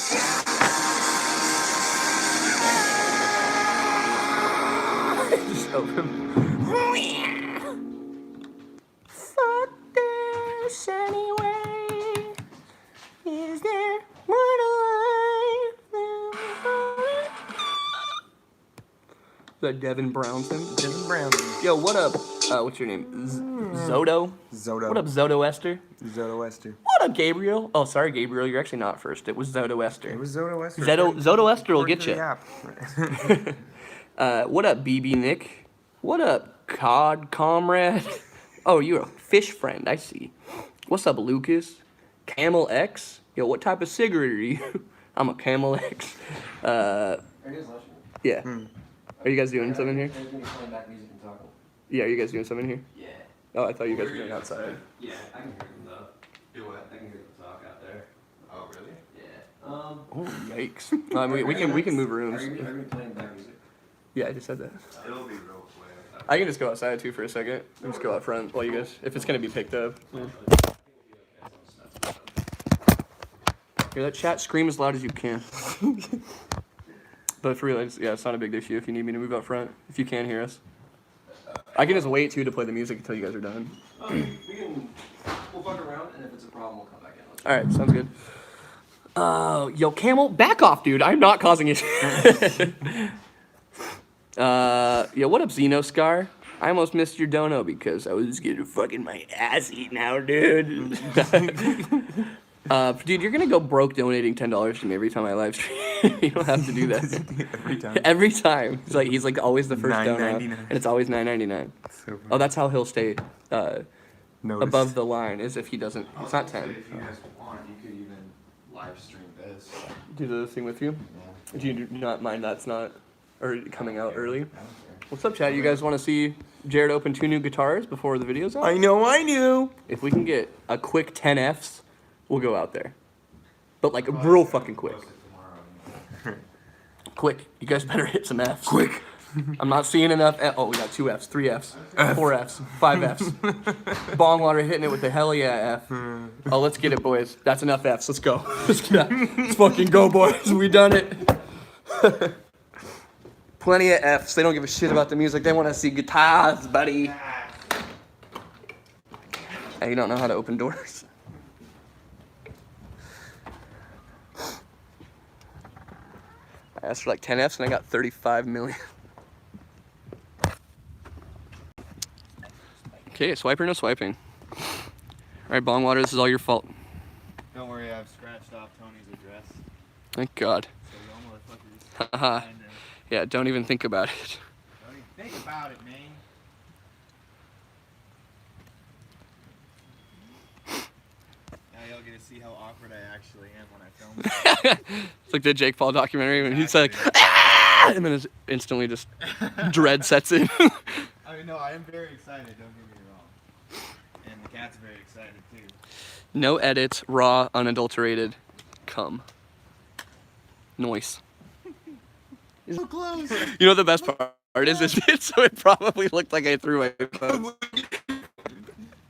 Just open. Fuck this anyway. Is there more to life than that Devin Brownson? Devin Brownson. Yo, what up? What's your name? Zodo? Zodo. What up, Zodo Esther? Zodo Esther. What up, Gabriel? Oh, sorry, Gabriel. You're actually not first. It was Zodo Esther. It was Zodo Esther. Zodo Esther will get you. Yeah. What up, BB Nick? What up, Cod Comrade? Oh, you're a fish friend. I see. What's up, Lucas? Camel X? Yo, what type of cigarette are you? I'm a Camel X. Are you guys listening? Yeah. Are you guys doing something here? There's gonna be playing back music and talking. Yeah, are you guys doing something here? Yeah. Oh, I thought you guys were doing outside. Yeah, I can hear them though. Do what? I can hear them talk out there. Oh, really? Yeah. Oh, yikes. We can move rooms. Are you playing back music? Yeah, I just said that. It'll be real quick. I can just go outside too for a second. I'll just go out front while you guys, if it's gonna be picked up. Hear that chat? Scream as loud as you can. But for real, it's not a big issue if you need me to move out front. If you can't hear us, I can just wait too to play the music until you guys are done. We'll fuck around, and if it's a problem, we'll come back in. All right, sounds good. Yo, Camel, back off, dude. I'm not causing issues. Yo, what up, Xenoscar? I almost missed your dono because I was getting fucking my ass eaten out, dude. Dude, you're gonna go broke donating $10 to me every time I live stream. You don't have to do that. Every time. Every time. He's like always the first dono, $9.99. and it's always $9.99. So Oh, that's how he'll stay noticed. above the line. Is if he doesn't. It's not 10. If you guys want, you could even live stream this. Do the thing with you. Yeah. Do you not mind that's not or coming out early? I don't care. What's up, chat? You guys want to see Jared open 2 new guitars before the video's out? I knew. If we can get a quick 10 Fs, we'll go out there. But like real fucking quick. Post it tomorrow. Quick. You guys better hit some Fs. Quick. I'm not seeing enough. Oh, we got 2 Fs, 3 Fs, 4 Fs, 5 Fs. Bongwater hitting it with the hell yeah F. Oh, let's get it, boys. That's enough Fs. Let's go. Let's fucking go, boys. We done it. Plenty of Fs. They don't give a shit about the music. They want to see guitars, buddy. Hey, you don't know how to open doors. I asked for like 10 Fs and I got 35 million. Okay, swipe or no swiping? Alright, Bongwater, this is all your fault. Don't worry, I've scratched off Tony's address. Thank God. So y'all motherfuckers. Haha. find her. Yeah, don't even think about it. Don't even think about it, man. Now y'all get to see how awkward I actually am when I film. It's like the Jake Paul documentary when he's like, ah! And then it's instantly just dread sets in. I mean, no, I am very excited, don't get me wrong. And the cat's very excited too. No edits, raw, unadulterated, come. Noise. So close! You know what the best part is? So it probably looked like I threw my phone.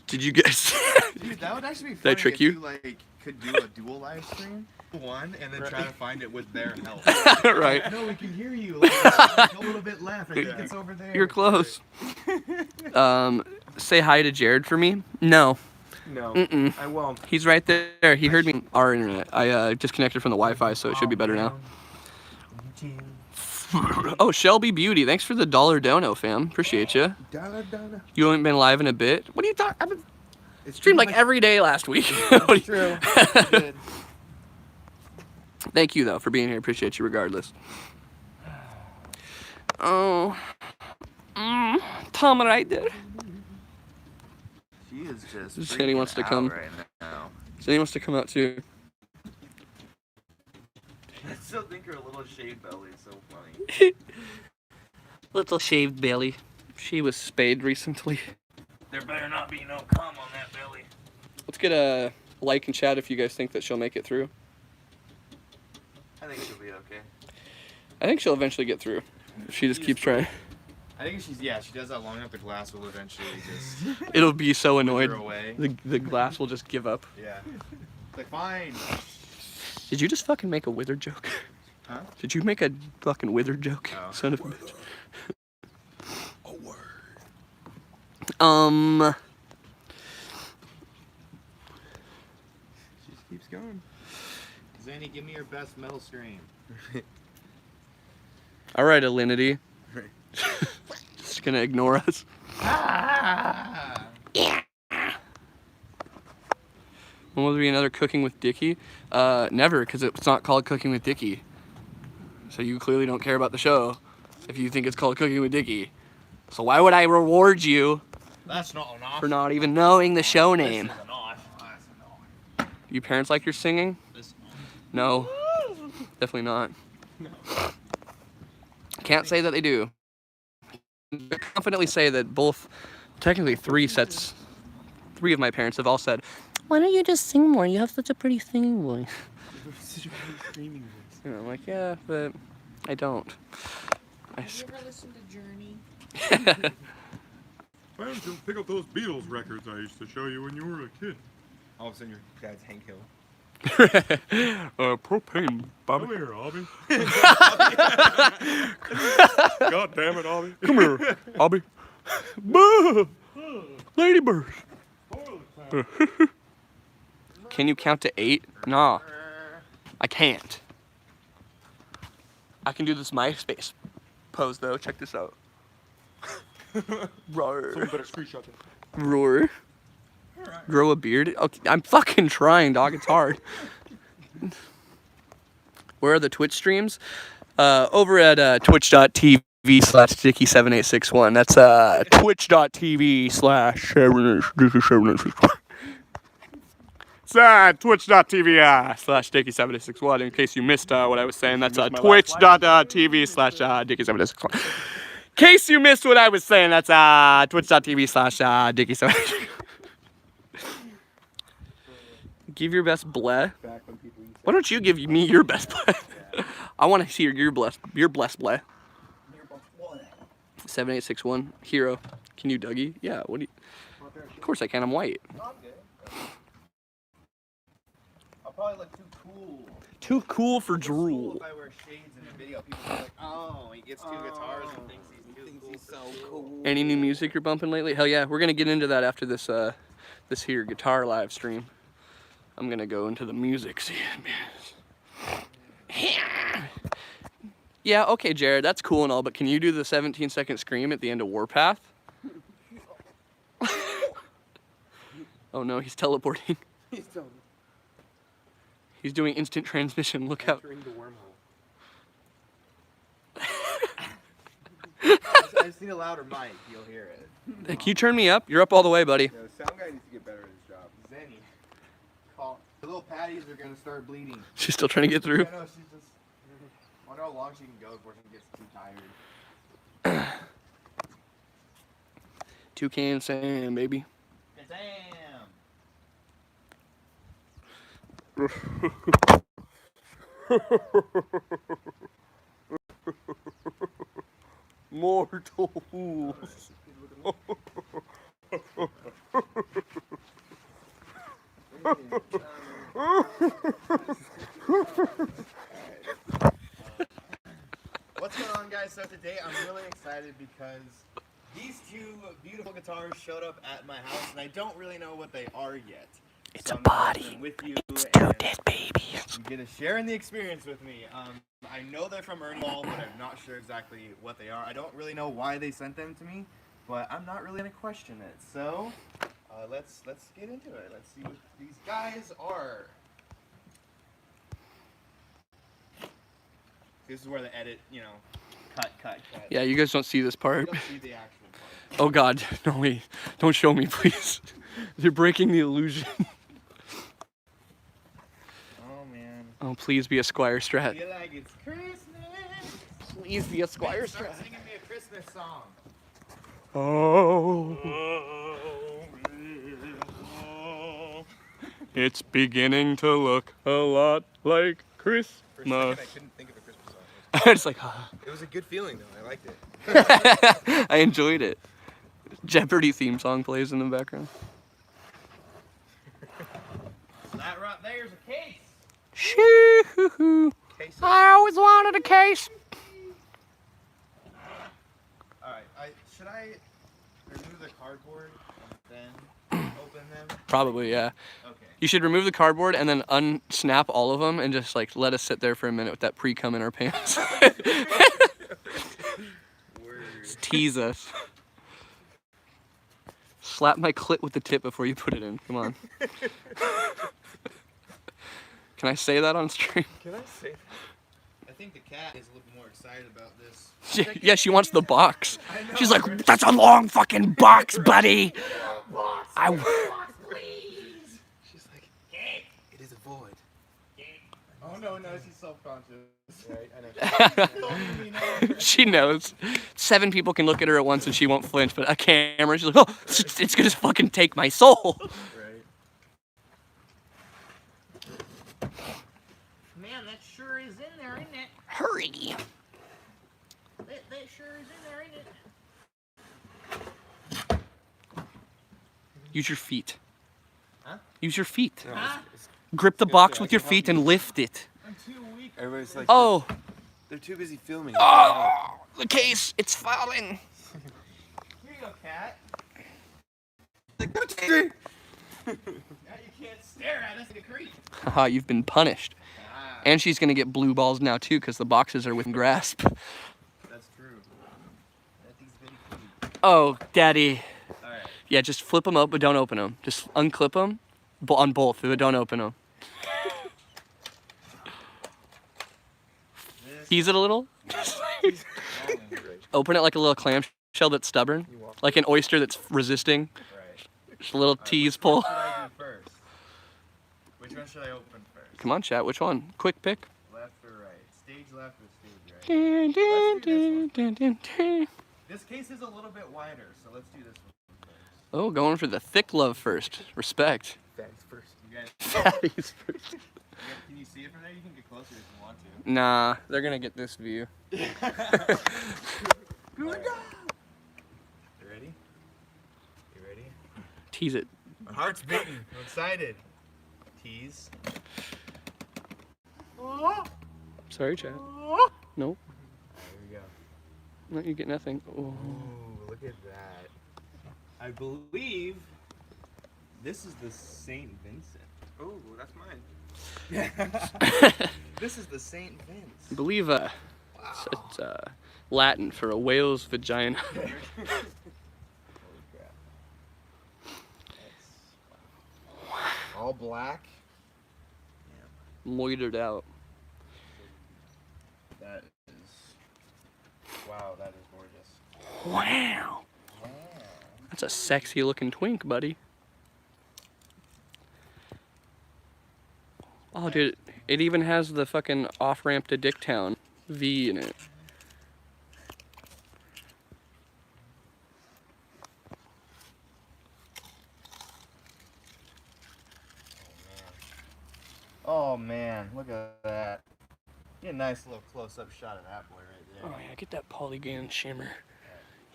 Did you guys? Dude, that would actually be Did funny I trick if you? you like could do a dual live stream. One and then try to find it with their help. Right. No, we can hear you. Like, a little bit left. I think it's over there. You're close. Say hi to Jared for me. No, No, Mm-mm. I won't. he's right there. He heard me. Our internet. I disconnected from the Wi-Fi, so it should be better now. Oh, Shelby Beauty, thanks for the $1 dono, fam. Appreciate you. You haven't been live in a bit. What are you talking? I've been streamed like every day last week. True. Thank you though for being here. Appreciate you regardless. Oh, Tom right there. She is just. Sandy wants to freaking come. out right now. Sandy wants to come out too. I still think her little shaved belly is so funny. Little shaved belly. She was spayed recently. There better not be no cum on that belly. Let's get a like and chat if you guys think that she'll make it through. I think she'll be okay. I think she'll eventually get through. If she just keeps trying. I think she does that long enough, the glass will eventually just It'll be so annoyed. her away. The glass will just give up. Yeah. Like, fine. Did you just fucking make a wizard joke? Huh? Did you make a fucking wizard joke, Oh. son of a bitch? She just keeps going. Zanny, give me your best metal stream. All right, Alinity. Right. Just gonna ignore us. When will there be another Cooking with Dickie? Never, because it's not called Cooking with Dickie. So you clearly don't care about the show if you think it's called Cooking with Dickie. So why would I reward you That's not enough. for not even knowing the show name? This is enough. That's enough. You parents like your singing? This is enough. No. Definitely not. Can't say that they do. I confidently say that both, technically three of my parents have all said, why don't you just sing more? You have such a pretty singing voice. And I'm like, yeah, but I don't. Have you ever listened to Journey? Why don't you pick up those Beatles records I used to show you when you were a kid? All of a sudden, your dad's Hank Hill. Propane, Bobby. Come here, Obby. God damn it, Obby. Come here, Bobby. Boo! Ladybird. Can you count to 8? Nah. I can't. I can do this MySpace pose though. Check this out. Roar. Someone better screenshot that. Roar. Grow a beard. Okay, I'm fucking trying, dog. It's hard. Where are the Twitch streams? Over at twitch.tv/Dicky7861. That's twitch.tv/Dicky7861. It's twitch.tv/Dicky7861. In case you missed what I was saying, that's twitch.tv/Dicky7861. In case you missed what I was saying, that's twitch.tv/Dicky7861. Give your best bleh. Why don't you give me your best bleh? I want to hear your blessed bleh. 7861 hero. Can you Dougie? Yeah. What do you? Of course I can. I'm white. I'm good. I'll probably look too cool. Too cool for Cool drool. if I wear shades in the video, people are like, oh, he gets two guitars and thinks he's so cool. Any new music you're bumping lately? Hell yeah. We're gonna get into that after this this here guitar live stream. I'm gonna go into the music scene. Yeah, okay, Jared, that's cool and all, but can you do the 17-second scream at the end of Warpath? Oh no, he's teleporting. He's doing instant transmission. Look out. I just need a louder mic, you'll hear it. Can you turn me up? You're up all the way, buddy. Yeah, the sound guy needs to get better at his job. Zenny, call. The little patties are gonna start bleeding. She's still trying to get through. I know, she's just. I wonder how long she can go before she gets too tired. Toucan Sam, baby. Damn! Mortal fools. What's going on, guys? So today I'm really excited because these two beautiful guitars showed up at my house, and I don't really know what they are yet. It's So a I'm gonna body. share them with you, It's and two dead babies. you get to share in the experience with me. I know they're from Ernie, but I'm not sure exactly what they are. I don't really know why they sent them to me, but I'm not really gonna question it. So let's get into it. Let's see what these guys are. This is where the edit, cut. Yeah, you guys don't see this You part. don't see the actual part. Oh God, no wait. Don't show me, please. You're breaking the illusion. Oh man. Oh, please be a Squire I Strat. feel like it's Christmas. Please be a Squire Start Strat. singing me a Christmas song. Oh. It's beginning to look a lot like For a Christmas. second, I couldn't think of a Christmas song. It's like, It was a good feeling, though. I liked it. I enjoyed it. Jeopardy theme song plays in the background. That right there's a case. Shoo-hoo-hoo. I always wanted a case. Alright, should I remove the cardboard and then open them? Probably, yeah. Okay. You should remove the cardboard and then unsnap all of them and just like let us sit there for a minute with that pre-cum in our pants. Just tease us. Slap my clit with the tip before you put it in. Come on. Can I say that on stream? Can I say that? I think the cat is a little more excited about this. Yeah, she wants the box. I know. She's like, that's a long fucking box, buddy. She's like, it is a void. Oh no, she's self-conscious. Right, I know. Don't even know. She knows. 7 people can look at her at once and she won't flinch, but a camera, she's like, oh, it's gonna fucking take my soul. Right. Man, that sure is in there, isn't it? Hurry. That sure is in there, isn't it? Use your feet. Huh? Use your feet. Huh? Grip the box with your feet and lift it. I'm too weak. Everybody's like, Oh, they're too busy filming. oh, the case, it's falling. Here you go, cat. Like, Now you can't stare at us like a creep. Haha, you've been punished. Ah, And she's gonna get blue balls now too, because the boxes are within grasp. that's true. That thing's very cute. Oh, daddy. Alright. Yeah, just flip them up, but don't open them. Just unclip them on both, but don't open them. This Tease it a little. Open it like a little clamshell that's stubborn, like an oyster that's resisting. Right. Just a little tease pull. What should I do first? Which one should I open first? Come on, chat. Which one? Quick pick. Left or right? Stage left or stage right? Dun, dun, dun, dun, dun, dun. This case is a little bit wider, so let's do this one first. Oh, going for the thick love first. Respect. Thanks first. You guys, Fatties first. can you see it from there? You can get closer if you want to. Nah, they're gonna get this view. Good job! You ready? You ready? Tease it. My heart's beating. I'm excited. Tease. Sorry, chat. Nope. There we go. No, you get nothing. Oh. Ooh, look at that. I believe this is the St. Vincent. Oh, that's mine. This is the St. Vince. I believe it's Latin for a whale's vagina. Holy crap. That's all black. Moitered out. That is. Wow, that is gorgeous. Wow. Wow. That's a sexy looking twink, buddy. Oh, dude, it even has the fucking off-ramp to Dicktown V in it. Oh man, look at that. Get a nice little close-up shot of that boy right there. Oh yeah, get that polygon shimmer.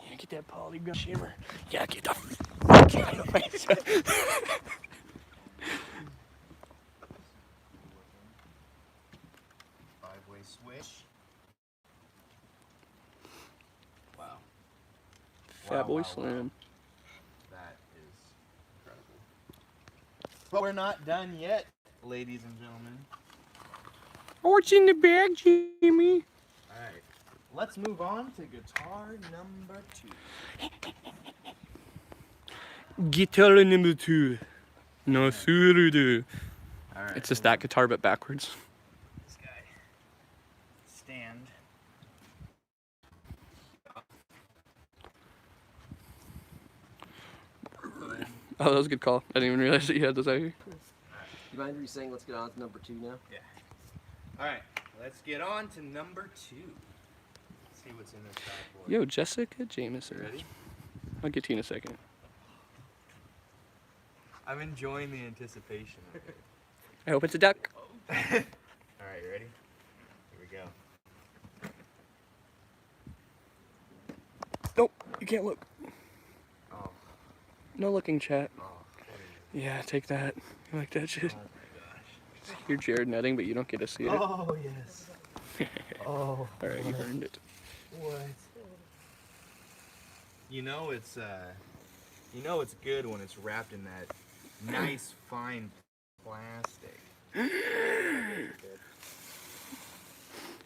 Yeah, get that polygon shimmer. Yeah, get the. Five-way switch. Wow. Fat boy Wow. slam. That is incredible. But we're not done yet, ladies and gentlemen. Oh, it's in the bag, Jimmy. Alright. Let's move on to guitar number 2. Guitar number 2. No surudu. Alright. It's just that guitar but backwards. This guy. Stand. Oh, that was a good call. I didn't even realize that you had this out here. You mind re-saying let's get on to number 2 now? Alright, let's get on to number 2. Let's see what's in this bad boy. Yo, Jessica Jameson. Ready? I'll get to you in a second. I'm enjoying the anticipation of it. I hope it's a duck. Alright, you ready? Here we go. Nope, you can't look. Oh, No looking, chat. oh, Yeah, take that. You like that shit? oh my gosh. hear Jared nutting, but you don't get to see it. Oh, yes. Oh. Alright, you earned it. What? You know it's good when it's wrapped in that nice fine plastic.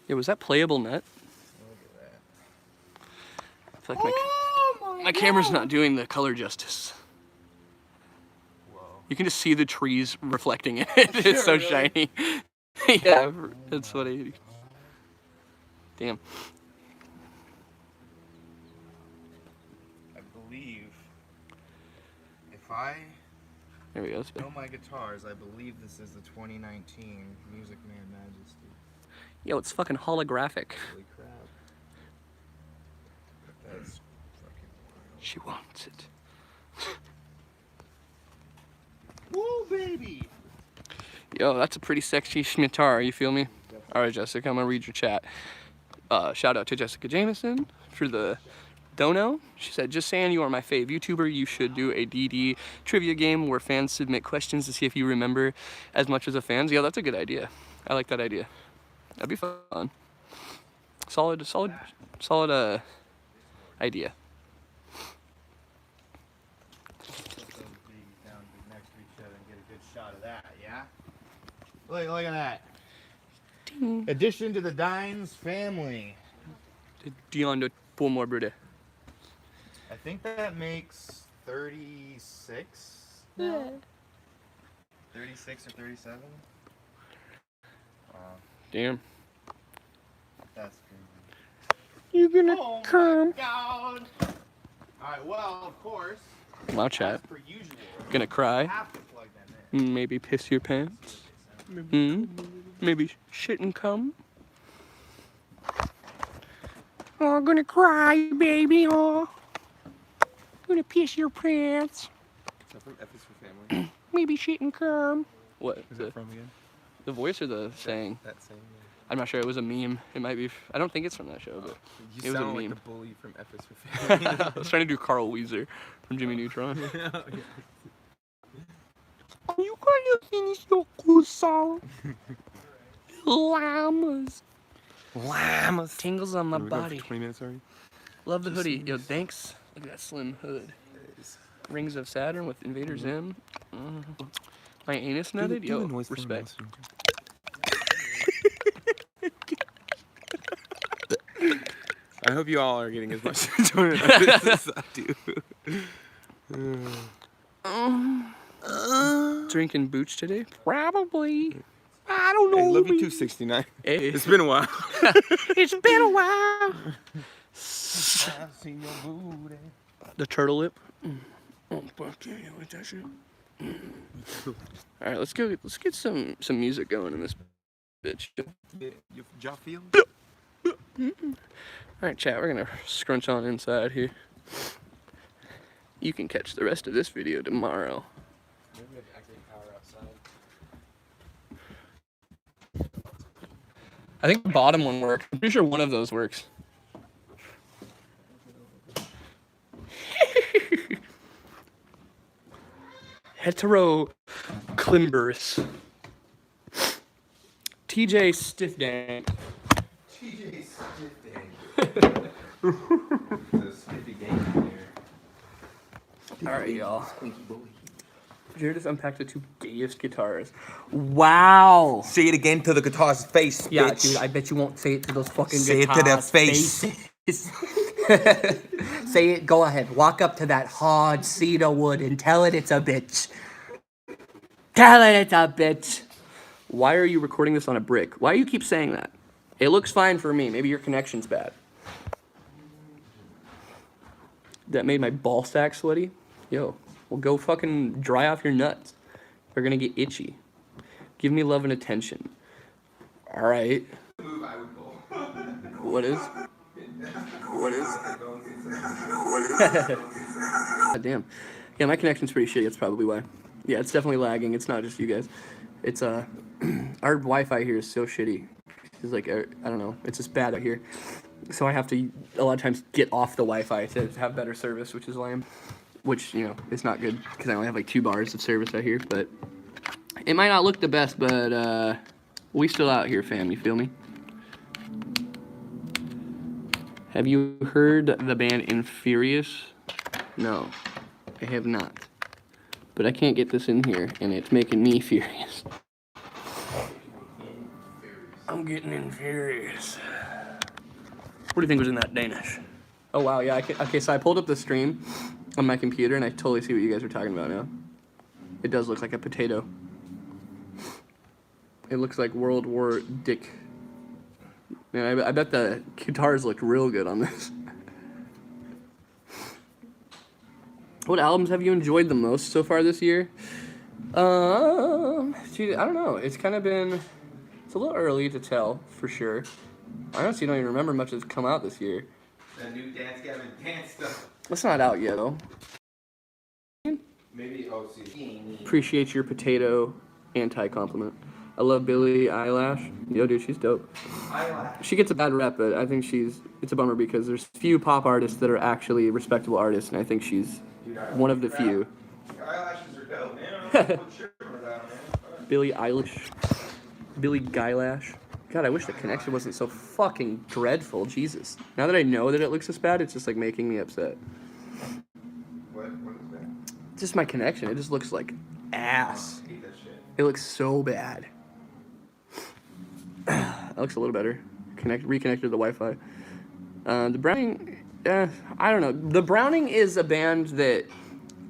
Yeah, was that playable nut? Look at that. I feel like my camera's not doing the color justice. Whoa. You can just see the trees reflecting in it. It's so shiny. Yeah, it's funny. Damn. I believe if I There we go. know my guitars, I believe this is the 2019 Music Man Majesty. Yo, it's fucking holographic. Holy crap. That's fucking wild. She wants it. Woo, baby! Yo, that's a pretty sexy schmitar, you feel me? Alright, Jessica, I'm gonna read your chat. Shout out to Jessica Jameson for the dono. She said, just saying you are my fave YouTuber. You should do a DD trivia game where fans submit questions to see if you remember as much as the fans. Yeah, that's a good idea. I like that idea. That'd be fun. Solid idea. Down next to each other and get a good shot of that, yeah? Look at that. Ding. Addition to the Dines family. Dion de pour more brûlé. I think that makes 36 now? 36 or 37? Wow, Damn. that's crazy. You gonna Oh come? my god! Alright, well, of course, My as chat. per usual, Gonna I cry. have to plug them in. Maybe piss your pants. Maybe shit and come. Oh, gonna cry, baby. Oh, gonna piss your pants. Is that from F is for Family? Maybe shit and come. What? Is that from again? The voice or the saying? That same. I'm not sure. It was a meme. It might be. I don't think it's from that show, but You it was a sound like meme. the bully from F is for Family. I was trying to do Carl Weezer from Jimmy Neutron. You gonna finish your croissant? Llamas. Llamas. Tingles on my We've been going body. for 20 minutes already. Love the hoodie. Yo, thanks. Look at that slim hood. Rings of Saturn with Invader Zim. My anus nutted. Yo, respect. I hope you all are getting as much enjoyment out of this as I do. Drinking booch today? Probably. I don't know. Hey, love you too, 69. Hey. It's been a while. It's been a while. I've seen your booty. The turtle lip. Oh, fuck yeah, you like that shit? All right, let's go. Let's get some music going in this bitch. You jaw feel? All right, chat. We're gonna scrunch on inside here. You can catch the rest of this video tomorrow. Maybe we have active power outside. I think the bottom one worked. I'm pretty sure one of those works. Hetero Climberus. TJ Stiffdank. TJ Stiffdank. It's a spiffy game here. Alright, y'all. Jared has unpacked the two gayest guitars. Wow. Say it again to the guitar's face, Yeah, bitch. dude, I bet you won't say it to those fucking Say it to their guitars' face. faces. Say it, go ahead. Walk up to that hard cedar wood and tell it it's a bitch. Tell it it's a bitch. Why are you recording this on a brick? Why do you keep saying that? It looks fine for me. Maybe your connection's bad. That made my ball sack sweaty. Yo, well, go fucking dry off your nuts. They're gonna get itchy. Give me love and attention. All right. What is? What is? God damn. Yeah, my connection's pretty shitty. That's probably why. Yeah, it's definitely lagging. It's not just you guys. It's our Wi-Fi here is so shitty. It's like I don't know. It's just bad out here. So I have to a lot of times get off the Wi-Fi to have better service, which is lame. Which, you know, is not good because I only have like 2 bars of service out here. But It might not look the best, but we still out here, fam. You feel me? Have you heard the band Infurious? No, I have not. But I can't get this in here, and it's making me furious. I'm getting infurious. What do you think was in that Danish? Oh wow, yeah. Okay, so I pulled up the stream on my computer, and I totally see what you guys are talking about now. It does look like a potato. It looks like World War Dick. Man, I bet the guitars looked real good on this. What albums have you enjoyed the most so far this year? Gee, I don't know. It's kind of been... It's a little early to tell, for sure. I honestly don't even remember much that's come out this year. The new Dance Gavin Dance stuff. It's not out yet, though. Maybe OC. Appreciate your potato anti-compliment. I love Billie Eilish. Yo, dude, she's dope. She gets a bad rep, but I think it's a bummer because there's few pop artists that are actually respectable artists, and I think she's one of the few. Your eyelashes are dope, man. Billie Eilish. Billie Eilish. God, I wish the connection wasn't so fucking dreadful. Jesus. Now that I know that it looks this bad, it's just like making me upset. What is that? Just my connection. It just looks like ass. I hate that shit. It looks so bad. That looks a little better. Reconnected to the Wi-Fi. The Browning, I don't know. The Browning is a band that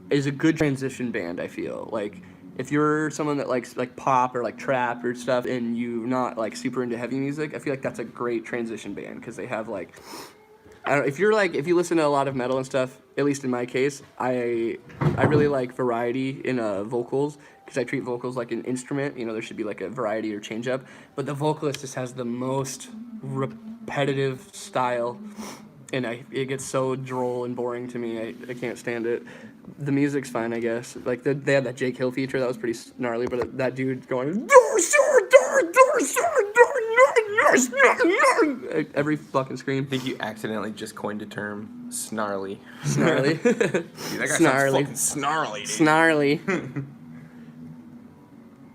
is a good transition band, I feel. Like, if you're someone that likes like pop or like trap or stuff and you're not like super into heavy music, I feel like that's a great transition band because they have like, I don't know, if you listen to a lot of metal and stuff, at least in my case, I really like variety in vocals because I treat vocals like an instrument. You know, there should be like a variety or change up, but the vocalist just has the most repetitive style, and it gets so droll and boring to me. I can't stand it. The music's fine, I guess. Like they had that Jake Hill feature that was pretty gnarly, but that dude going every fucking scream. I think you accidentally just coined a term, snarly. Snarly. Dude, that guy Snarly. sounds fucking snarly, dude. Snarly.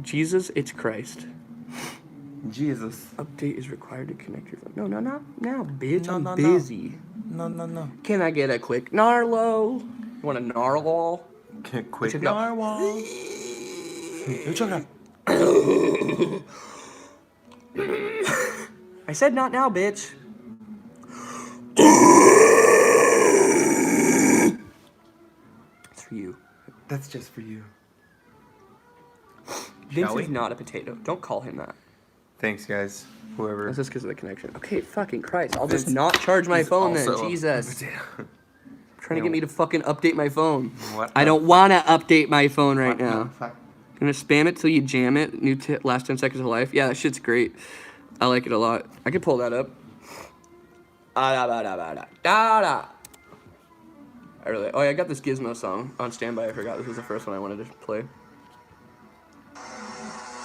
Jesus, it's Christ. Jesus. Update is required to connect your phone. No, not now, bitch. No, I'm no, no. busy. No. Can I get a quick narlow? You want a narwhal? Quick No. narwhal. I said not now, bitch. It's for you. That's just for you. Vince we? is not a potato. Don't call him that. Thanks, guys. Whoever. That's just because of the connection. Okay, fucking Christ. I'll just Vince not charge my is phone then. also a Jesus. potato. Trying to get me to fucking update my phone. What I the don't want to update my phone right What the now. fuck? Gonna spam it till you jam it. Last 10 seconds of life. Yeah, that shit's great. I like it a lot. I could pull that up. I really. Oh yeah, I got this Gizmo song on standby. I forgot this was the first one I wanted to play.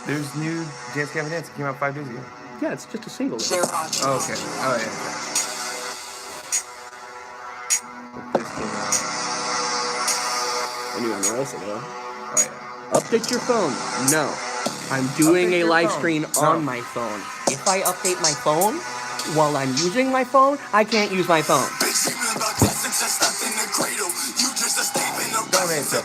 There's new Dance Gavin Dance. It came out 5 days ago. Yeah, it's just a single. Oh, okay. Oh, yeah. This came out. Anyone else though? Oh, yeah. Update your phone. No. I'm doing Update a your live phone. stream No. on my phone. If I update my phone while I'm using my phone, I can't use my phone. Don't answer.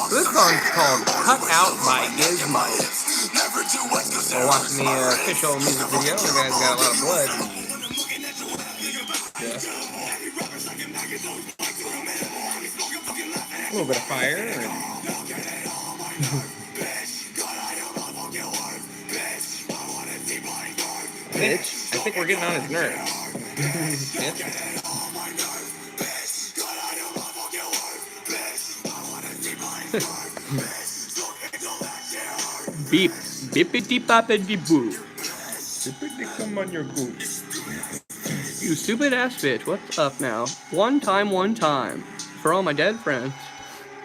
This song's called Cut Out by Gizmo. We're watching the official music video. The guy's got a lot of blood. Yeah. A little bit of fire. Bitch, I think we're getting on his nerves. Bitch. Beep. Beepity boppity boo. Come on your goose. You stupid ass bitch. What's up now? One time. For all my dead friends.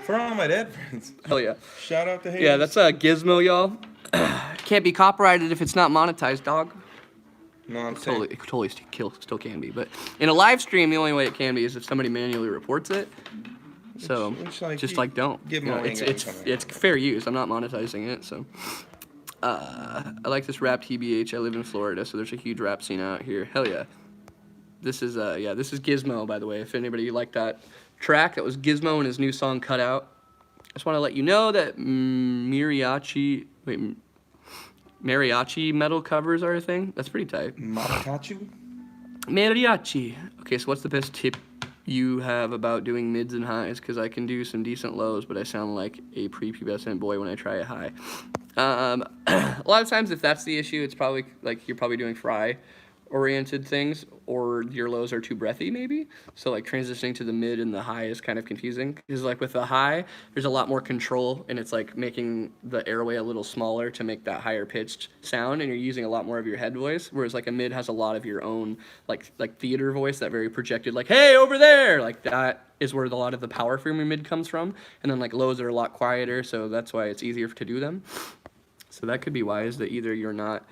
For all my dead friends. Hell yeah. Shout out to haters. Yeah, that's Gizmo, y'all. Can't be copyrighted if it's not monetized, dog. No, I'm saying. Totally still can be. But in a live stream, the only way it can be is if somebody manually reports it. So Which, don't. give You know, them a it's fair use. I'm not monetizing it. So I like this rap TBH. I live in Florida, so there's a huge rap scene out here. Hell yeah. This is Gizmo, by the way. If anybody liked that track, that was Gizmo and his new song Cut Out. I just want to let you know that mariachi metal covers are a thing. That's pretty tight. Mariachi? Mariachi. Okay, so what's the best tip you have about doing mids and highs? Because I can do some decent lows, but I sound like a prepubescent boy when I try a high. A lot of times, if that's the issue, it's probably like you're probably doing fry-oriented things, or your lows are too breathy, maybe. So like transitioning to the mid and the high is kind of confusing. Because like with the high, there's a lot more control, and it's like making the airway a little smaller to make that higher pitched sound, and you're using a lot more of your head voice. Whereas like a mid has a lot of your own like theater voice, that very projected, like, hey, over there, like that is where a lot of the power from your mid comes from. And then like lows are a lot quieter, so that's why it's easier to do them. So that could be why, is that either you're not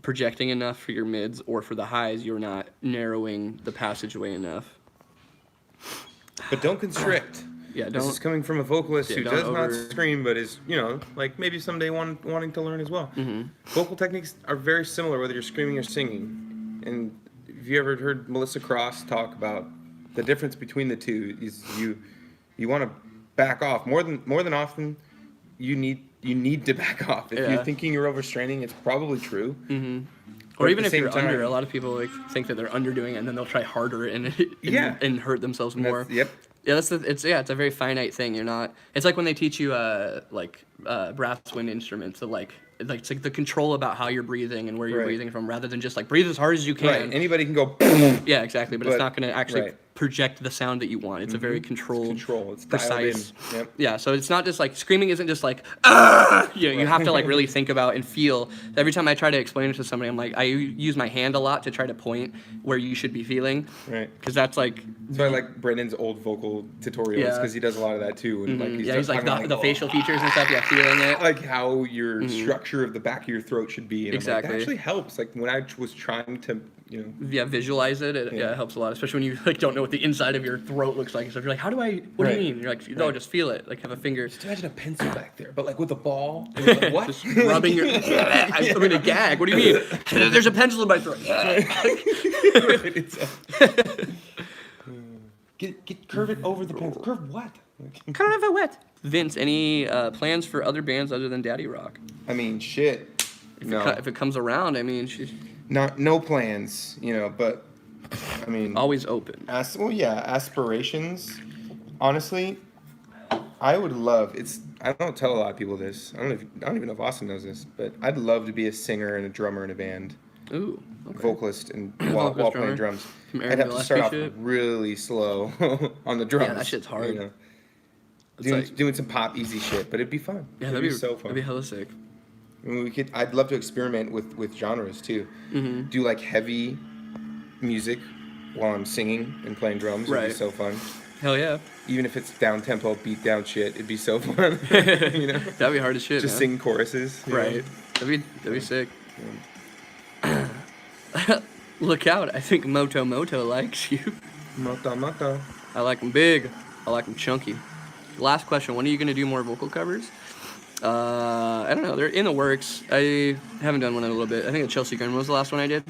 projecting enough for your mids, or for the highs you're not narrowing the passageway enough. But don't constrict. Yeah, don't. This is coming from a vocalist who don't does not scream, but is, like maybe someday wanting to learn as well. Mm-hmm. Vocal techniques are very similar whether you're screaming or singing. And if you ever heard Melissa Cross talk about the difference between the two, is you want to back off more than often. You need to back off. If you're thinking you're overstraining, it's probably true. Mm-hmm. Or even if you're under, a lot of people like think that they're underdoing it, and then they'll try harder and hurt themselves more. Yep. Yeah, it's a very finite thing. You're not. It's like when they teach you brass wind instruments. So it's like the control about how you're breathing and where you're breathing from, rather than just like breathe as hard as you can. Right. Anybody can go. Yeah, exactly. But it's not going to actually project the sound that you want. It's a very controlled, It's precise. Yep. Yeah. So it's not just like screaming. Isn't just like you have to like really think about and feel. Every time I try to explain it to somebody, I'm like, I use my hand a lot to try to point where you should be feeling. Right. Because that's like. That's why I like Brendan's old vocal tutorials, because he does a lot of that too. And he's like the facial features and stuff. Yeah, feeling it. Like how your structure of the back of your throat should be. And exactly. that actually helps. Like when I was trying to, visualize it. It helps a lot, especially when you like don't know what the inside of your throat looks like. And stuff. You're like, how do I? What do you mean? You're like, no, just feel it. Like have a finger. Just imagine a pencil back there, but like with a ball. Like, what? Just rubbing your. I'm gonna gag. What do you mean? There's a pencil in my throat. Curve it over the pencil. Curve what? Curve it what? Vince, any plans for other bands other than Daddy Rock? I mean, shit. If it comes around, I mean, no plans, but I mean, always open. Aspirations. Honestly, I would love. I don't tell a lot of people this. I don't even know if Austin knows this, but I'd love to be a singer and a drummer in a band. Ooh. Okay. Vocalist and while playing drums. I'd have to start off really slow on the drums. Yeah, that shit's hard. Doing some pop easy shit, but it'd be fun. Yeah, it'd be so fun. That'd be hella sick. I mean, I'd love to experiment with genres too. Mm-hmm. Do like heavy music while I'm singing and playing drums. It'd be so fun. Hell yeah. Even if it's down tempo, beat down shit, it'd be so fun. That'd be hard as shit. Just sing choruses. Right. That'd be sick. Look out! I think Moto likes you. Moto. I like them big. I like them chunky. Last question: when are you gonna do more vocal covers? I don't know. They're in the works. I haven't done one in a little bit. I think the Chelsea Grin was the last one I did.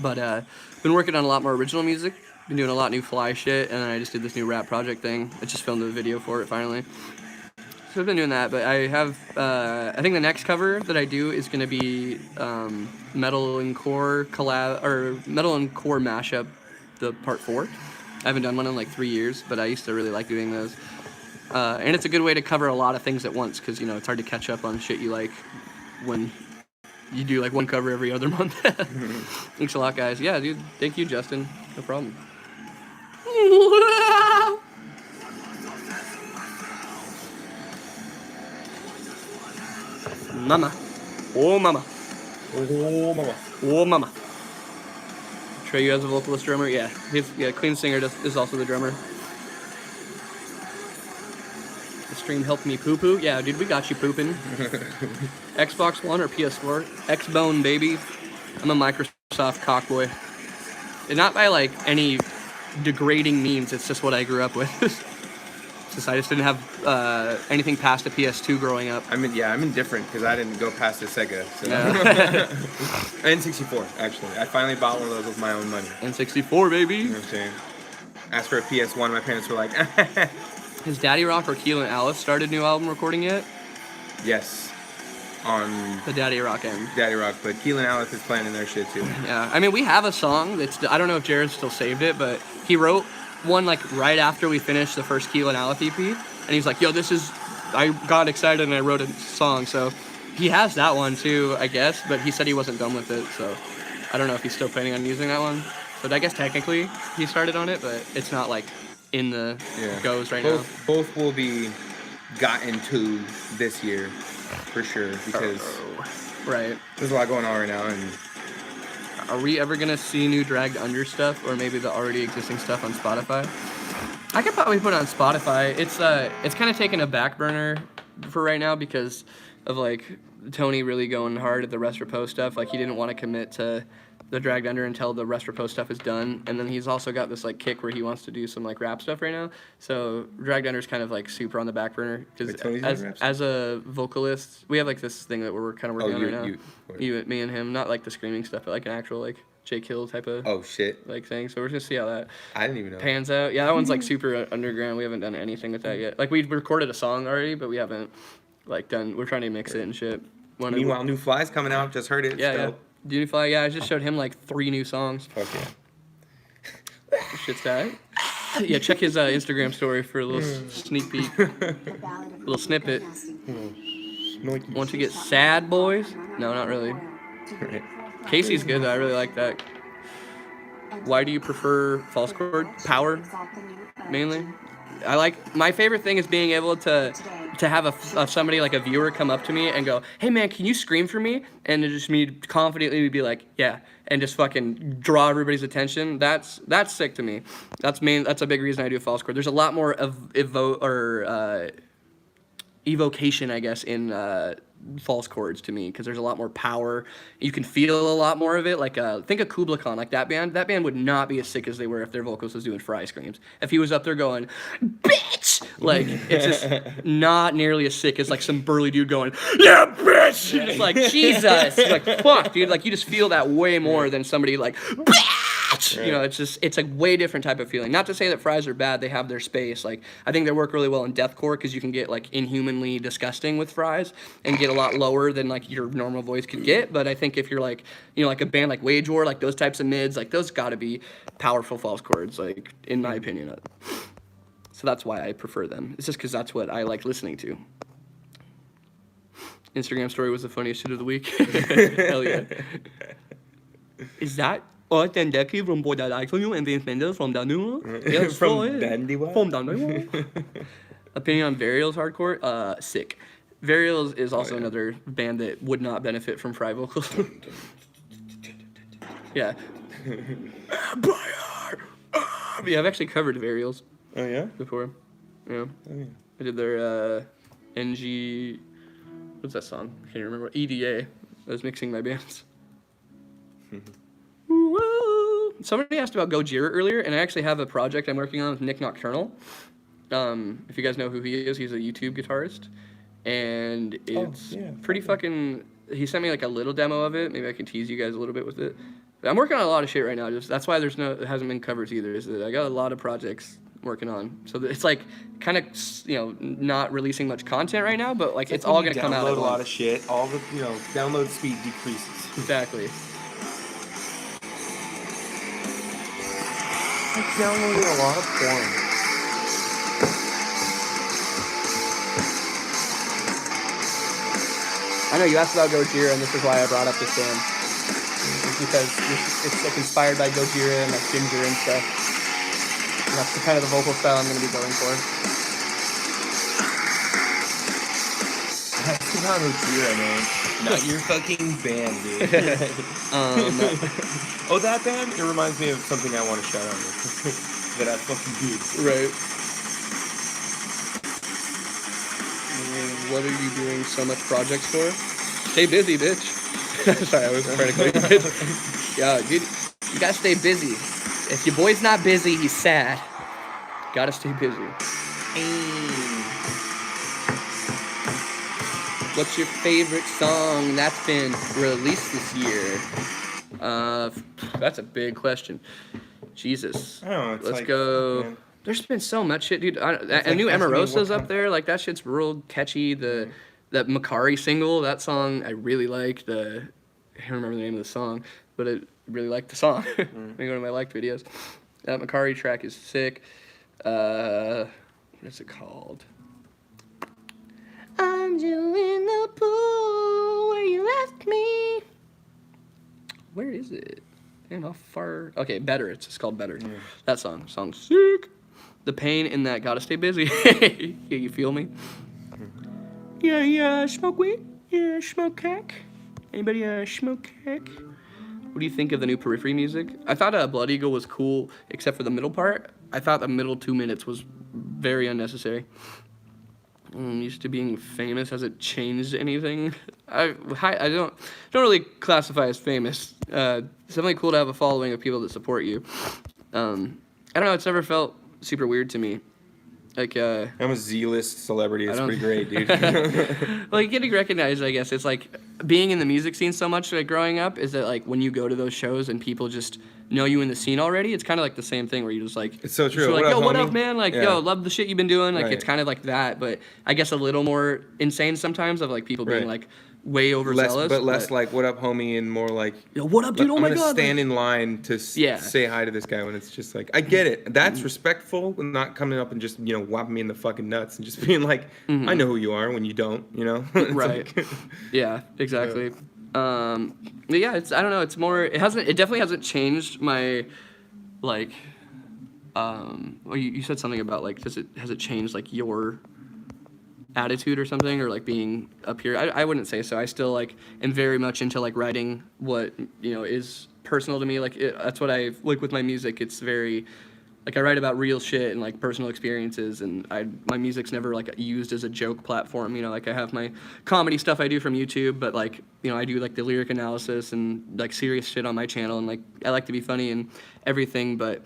But been working on a lot more original music. Been doing a lot of new fly shit, and then I just did this new rap project thing. I just filmed a video for it finally. So I've been doing that, but I have. I think the next cover that I do is gonna be metal and core collab or metal and core mashup, the part 4. I haven't done one in like 3 years, but I used to really like doing those. And it's a good way to cover a lot of things at once, because it's hard to catch up on shit you like when you do like one cover every other month. Thanks a lot, guys. Yeah, dude. Thank you, Justin. No problem. Mama. Oh, mama. Oh, mama. Oh, mama. Trey, you as a vocalist drummer? Yeah. Clean Singer is also the drummer. The stream helped me poo-poo? Yeah, dude, we got you pooping. Xbox One or PS4? X-Bone, baby. I'm a Microsoft cockboy. And not by, like, any degrading means, it's just what I grew up with. I just didn't have anything past a PS2 growing up. I'm indifferent because I didn't go past the Sega. So. Yeah. N64, actually. I finally bought one of those with my own money. N64, baby. You know what I'm saying? Asked for a PS1, my parents were like, Has Daddy Rock or Keelan Alice started new album recording yet? yes. On The Daddy Rock end. Daddy Rock, but Keelan Alice is playing in their shit too. Yeah, I mean, we have a song that's, I don't know if Jared still saved it, but he wrote one like right after we finished the first Keelan Alice EP, and he's like, yo, I got excited and I wrote a song, so he has that one too, I guess, but he said he wasn't done with it, so I don't know if he's still planning on using that one. But I guess technically he started on it, but it's not like in the goes right now. Both will be gotten to this year, for sure, because right. there's a lot going on right now, and are we ever gonna see new Dragged Under stuff, or maybe the already existing stuff on Spotify? I could probably put it on Spotify. It's kind of taken a back burner for right now because of like Tony really going hard at the Rest Repo stuff. Like he didn't want to commit to the Dragged Under until the Rest Repo stuff is done, and then he's also got this like kick where he wants to do some like rap stuff right now. So Dragged Under is kind of like super on the back burner because as a vocalist, we have like this thing that we're kind of working on right now. Me and him, not like the screaming stuff, but like an actual like Jake Hill type of like thing. So we're just gonna see how that I didn't even know pans out. Yeah, that one's like super underground. We haven't done anything with that yet. Like we recorded a song already, but we haven't like done. We're trying to mix it and shit. Meanwhile, New Fly's coming out. Just heard it. Yeah. Unify, yeah, I just showed him like 3 new songs. Fuck yeah. Shit's tight. Yeah, check his Instagram story for a little sneak peek, little snippet. Want to get sad, boys? No, not really. Casey's good though. I really like that. Why do you prefer false chord? Power, mainly. I like, my favorite thing is being able to have somebody like a viewer come up to me and go, hey man, can you scream for me? And just me confidently be like, yeah, and just fucking draw everybody's attention. That's sick to me. That's a big reason I do false chord. There's a lot more of evocation, I guess, in false chords to me, because there's a lot more power. You can feel a lot more of it. Like think of Kubla Khan, like that band would not be as sick as they were if their vocalist was doing fry screams. If he was up there going, bitch, like it's just not nearly as sick as like some burly dude going, yeah, bitch. It's like, Jesus, like fuck, dude. Like you just feel that way more than somebody like, bitch. You know, it's a way different type of feeling. Not to say that fries are bad; they have their space. Like I think they work really well in deathcore because you can get like inhumanly disgusting with fries and get a lot lower than like your normal voice could get. But I think if you're like, you know, like a band like Wage War, like those types of mids, like those got to be powerful false chords, like in my opinion. So that's why I prefer them. It's just because that's what I like listening to. Instagram story was the funniest shit of the week. Hell yeah. Is that? Den Decky from Boy That I Told You and Vince Mendes from Danua. Yes, from Danua. From Danua. Opinion on Varial's hardcore? Sick. Varials is also another band that would not benefit from fry vocals. Yeah. Yeah, I've actually covered Varials. Oh yeah? Before. Yeah. Oh yeah. I did their NG. What's that song? I can't remember. EDA. I was mixing my bands. Somebody asked about Gojira earlier, and I actually have a project I'm working on with Nick Nocturnal. If you guys know who he is, he's a YouTube guitarist, and it's pretty fucking. He sent me like a little demo of it. Maybe I can tease you guys a little bit with it. But I'm working on a lot of shit right now. Just that's why it hasn't been covers either. Is that I got a lot of projects working on. So it's like kind of not releasing much content right now, but like it's all gonna come out. Download a lot of shit. All the download speed decreases. Exactly. I downloaded a lot of porn. I know you asked about Gojira, and this is why I brought up this band. It's because it's like inspired by Gojira and like Ginger and stuff. And that's the kind of the vocal style I'm going to be going for. That's the not Akira, man. Not your fucking band, dude. Oh, that band? It reminds me of something I want to shout out that I fucking do. Right. What are you doing so much projects for? Stay busy, bitch. Sorry, I was trying to call you bitch. Yeah, dude, you gotta stay busy. If your boy's not busy, he's sad. Gotta stay busy. What's your favorite song that's been released this year? That's a big question. Jesus. I don't know. It's Let's like, go. man. There's been so much shit, dude. I like knew asking me Amarosa's what up there. Like, that shit's real catchy. That Macari single, that song, I really like. I can't remember the name of the song, but I really like the song. Let me go to my liked videos. That Macari track is sick. What's it called? I'm doing the pool where you left me. Where is it? Damn, how far? Okay, Better. It's just called Better. That song's sick. The pain in that gotta stay busy. Yeah, you feel me? Yeah, smoke weed? Yeah, smoke crack? Anybody smoke crack? What do you think of the new Periphery music? I thought Blood Eagle was cool, except for the middle part. I thought the middle 2 minutes was very unnecessary. Used to being famous, has it changed anything? I don't really classify as famous. It's definitely cool to have a following of people that support you. I don't know, it's never felt super weird to me. Like, I'm a Z-list celebrity. It's pretty great, dude. like, getting recognized, I guess. It's like being in the music scene so much, like, growing up, is that, like, when you go to those shows and people just know you in the scene already, it's kind of like the same thing where you just, like... It's so true. Like, yo, what up, homie? man? Like, Yeah. yo, love the shit you've been doing. Like, Right. it's kind of like that, but I guess a little more insane sometimes of, like, people being, Right. like, way overzealous. Less like, what up, homie, and more like... Yo, what up, dude? Oh, I'm my gonna God. stand like- in line to Yeah. say hi to this guy when it's just like, I get it. That's respectful, and not coming up and just, whopping me in the fucking nuts and just being like, I know who you are when you don't, It's Right. like- Yeah, exactly. But yeah, I don't know, it definitely hasn't changed my, like, well, you said something about, like, has it changed, like, your attitude or something, or, like, being up here? I wouldn't say so. I still, like, am very much into, like, writing what, is personal to me. Like, that's what I, like, with my music, it's very... Like, I write about real shit and, like, personal experiences, and my music's never, like, used as a joke platform, Like, I have my comedy stuff I do from YouTube, but, like, I do, like, the lyric analysis and, like, serious shit on my channel, and, like, I like to be funny and everything, but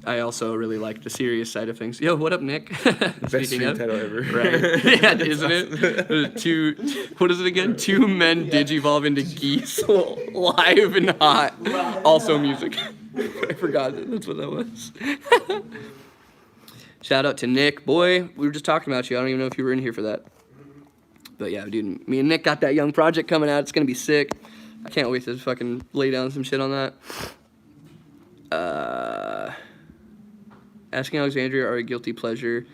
I also really like the serious side of things. Yo, what up, Nick? Best stream title ever. Right. Yeah, isn't it? What is it again? 2 men Digivolve into Geese, live and hot. Also music. I forgot that's what that was. Shout out to Nick. Boy, we were just talking about you. I don't even know if you were in here for that. But yeah, dude, me and Nick got that young project coming out. It's going to be sick. I can't wait to fucking lay down some shit on that. Asking Alexandria are a guilty pleasure.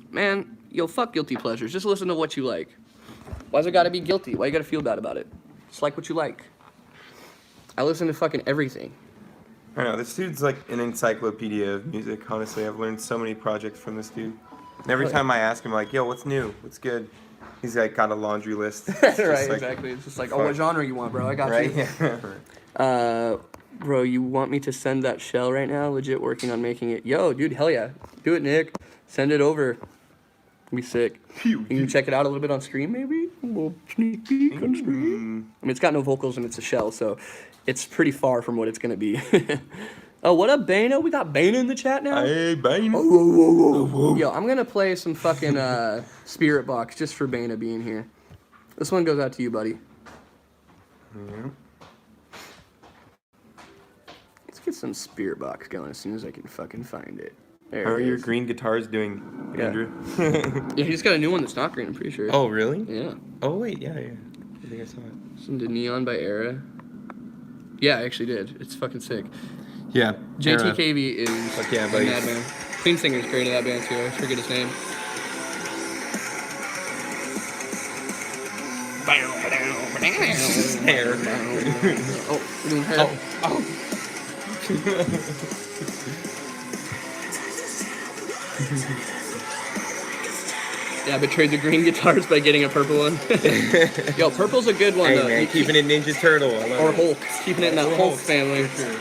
Man, yo, fuck guilty pleasures. Just listen to what you like. Why's it gotta be guilty? Why you gotta feel bad about it? Just like what you like. I listen to fucking everything. I know, this dude's like an encyclopedia of music, honestly. I've learned so many projects from this dude. And every time I ask him, like, yo, what's new? What's good? He's like got a laundry list. It's just Right, like, exactly. It's just like, oh, what genre you want, bro? I got right? you. Yeah. Bro, you want me to send that shell right now? Legit working on making it. Yo, dude, hell yeah. Do it, Nick. Send it over. It'll be sick. You can check it out a little bit on stream, maybe? A little sneak peek on stream. I mean, it's got no vocals and it's a shell, so it's pretty far from what it's going to be. Oh, what up, Bano? We got Bano in the chat now? Hey, Bane. Yo, I'm going to play some fucking Spirit Box just for Bana being here. This one goes out to you, buddy. Yeah. Let's get some Spirit Box going as soon as I can fucking find it. There How are it your is. green guitars doing, Yeah. Andrew? Yeah, he just got a new one that's not green, I'm pretty sure. Oh, really? Yeah. Oh, wait, yeah. I think I saw it. Listen to Neon by Era. Yeah, I actually did. It's fucking sick. Yeah. JTKV is Fuck yeah, a buddy. madman. Clean Singer's great in that band too. I forget his name. Hair. Oh, we're doing hair. Yeah, I betrayed the green guitars by getting a purple one. Yo, purple's a good one Hey though. man, You keeping it Ninja Turtle. I love or it. Hulk, keeping it in that Or Hulk Hulk, family. for sure.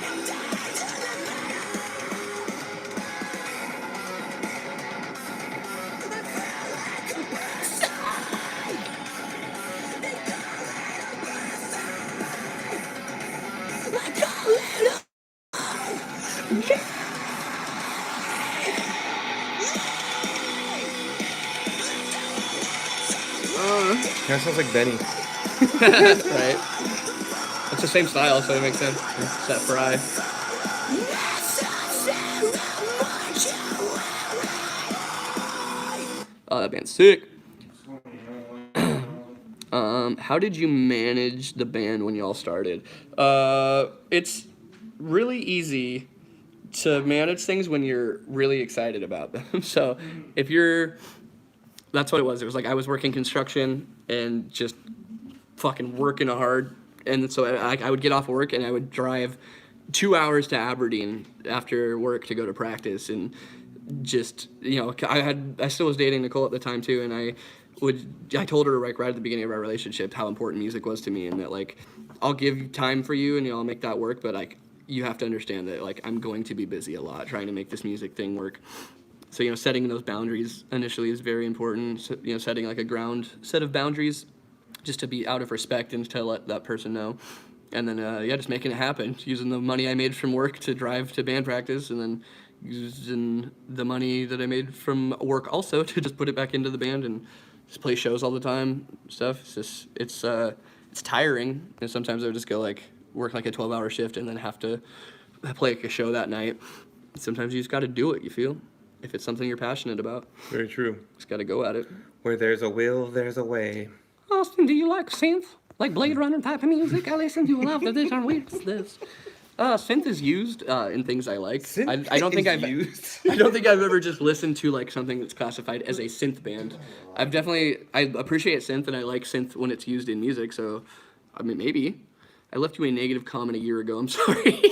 That sounds like Benny. Right? It's the same style, so it makes sense. It's that fry. Oh, that band's sick. How did you manage the band when y'all started? It's really easy to manage things when you're really excited about them. So if you're, that's what it was. It was like I was working construction and just fucking working hard. And so I would get off work and I would drive 2 hours to Aberdeen after work to go to practice. And just, you know, I still was dating Nicole at the time too. And I told her like right at the beginning of our relationship how important music was to me and that like I'll give time for you and I'll make that work, but like you have to understand that like I'm going to be busy a lot trying to make this music thing work. So, you know, setting those boundaries initially is very important. So, you know, setting like a ground set of boundaries just to be out of respect and to let that person know. And then, yeah, just making it happen. Using the money I made from work to drive to band practice and then using the money that I made from work also to just put it back into the band and just play shows all the time, stuff. It's tiring. And sometimes I would just go like work like a 12-hour shift and then have to play like a show that night. Sometimes you just got to do it, you feel? If it's something you're passionate about. Very true. Just got to go at it. Where there's a will, there's a way. Austin, do you like synth? Like Blade Runner type of music? I listen to a lot of this on weeks. This. Synth is used in things I like. I don't think I've ever just listened to like something that's classified as a synth band. I appreciate synth and I like synth when it's used in music. So, I mean, maybe. I left you a negative comment a year ago. I'm sorry.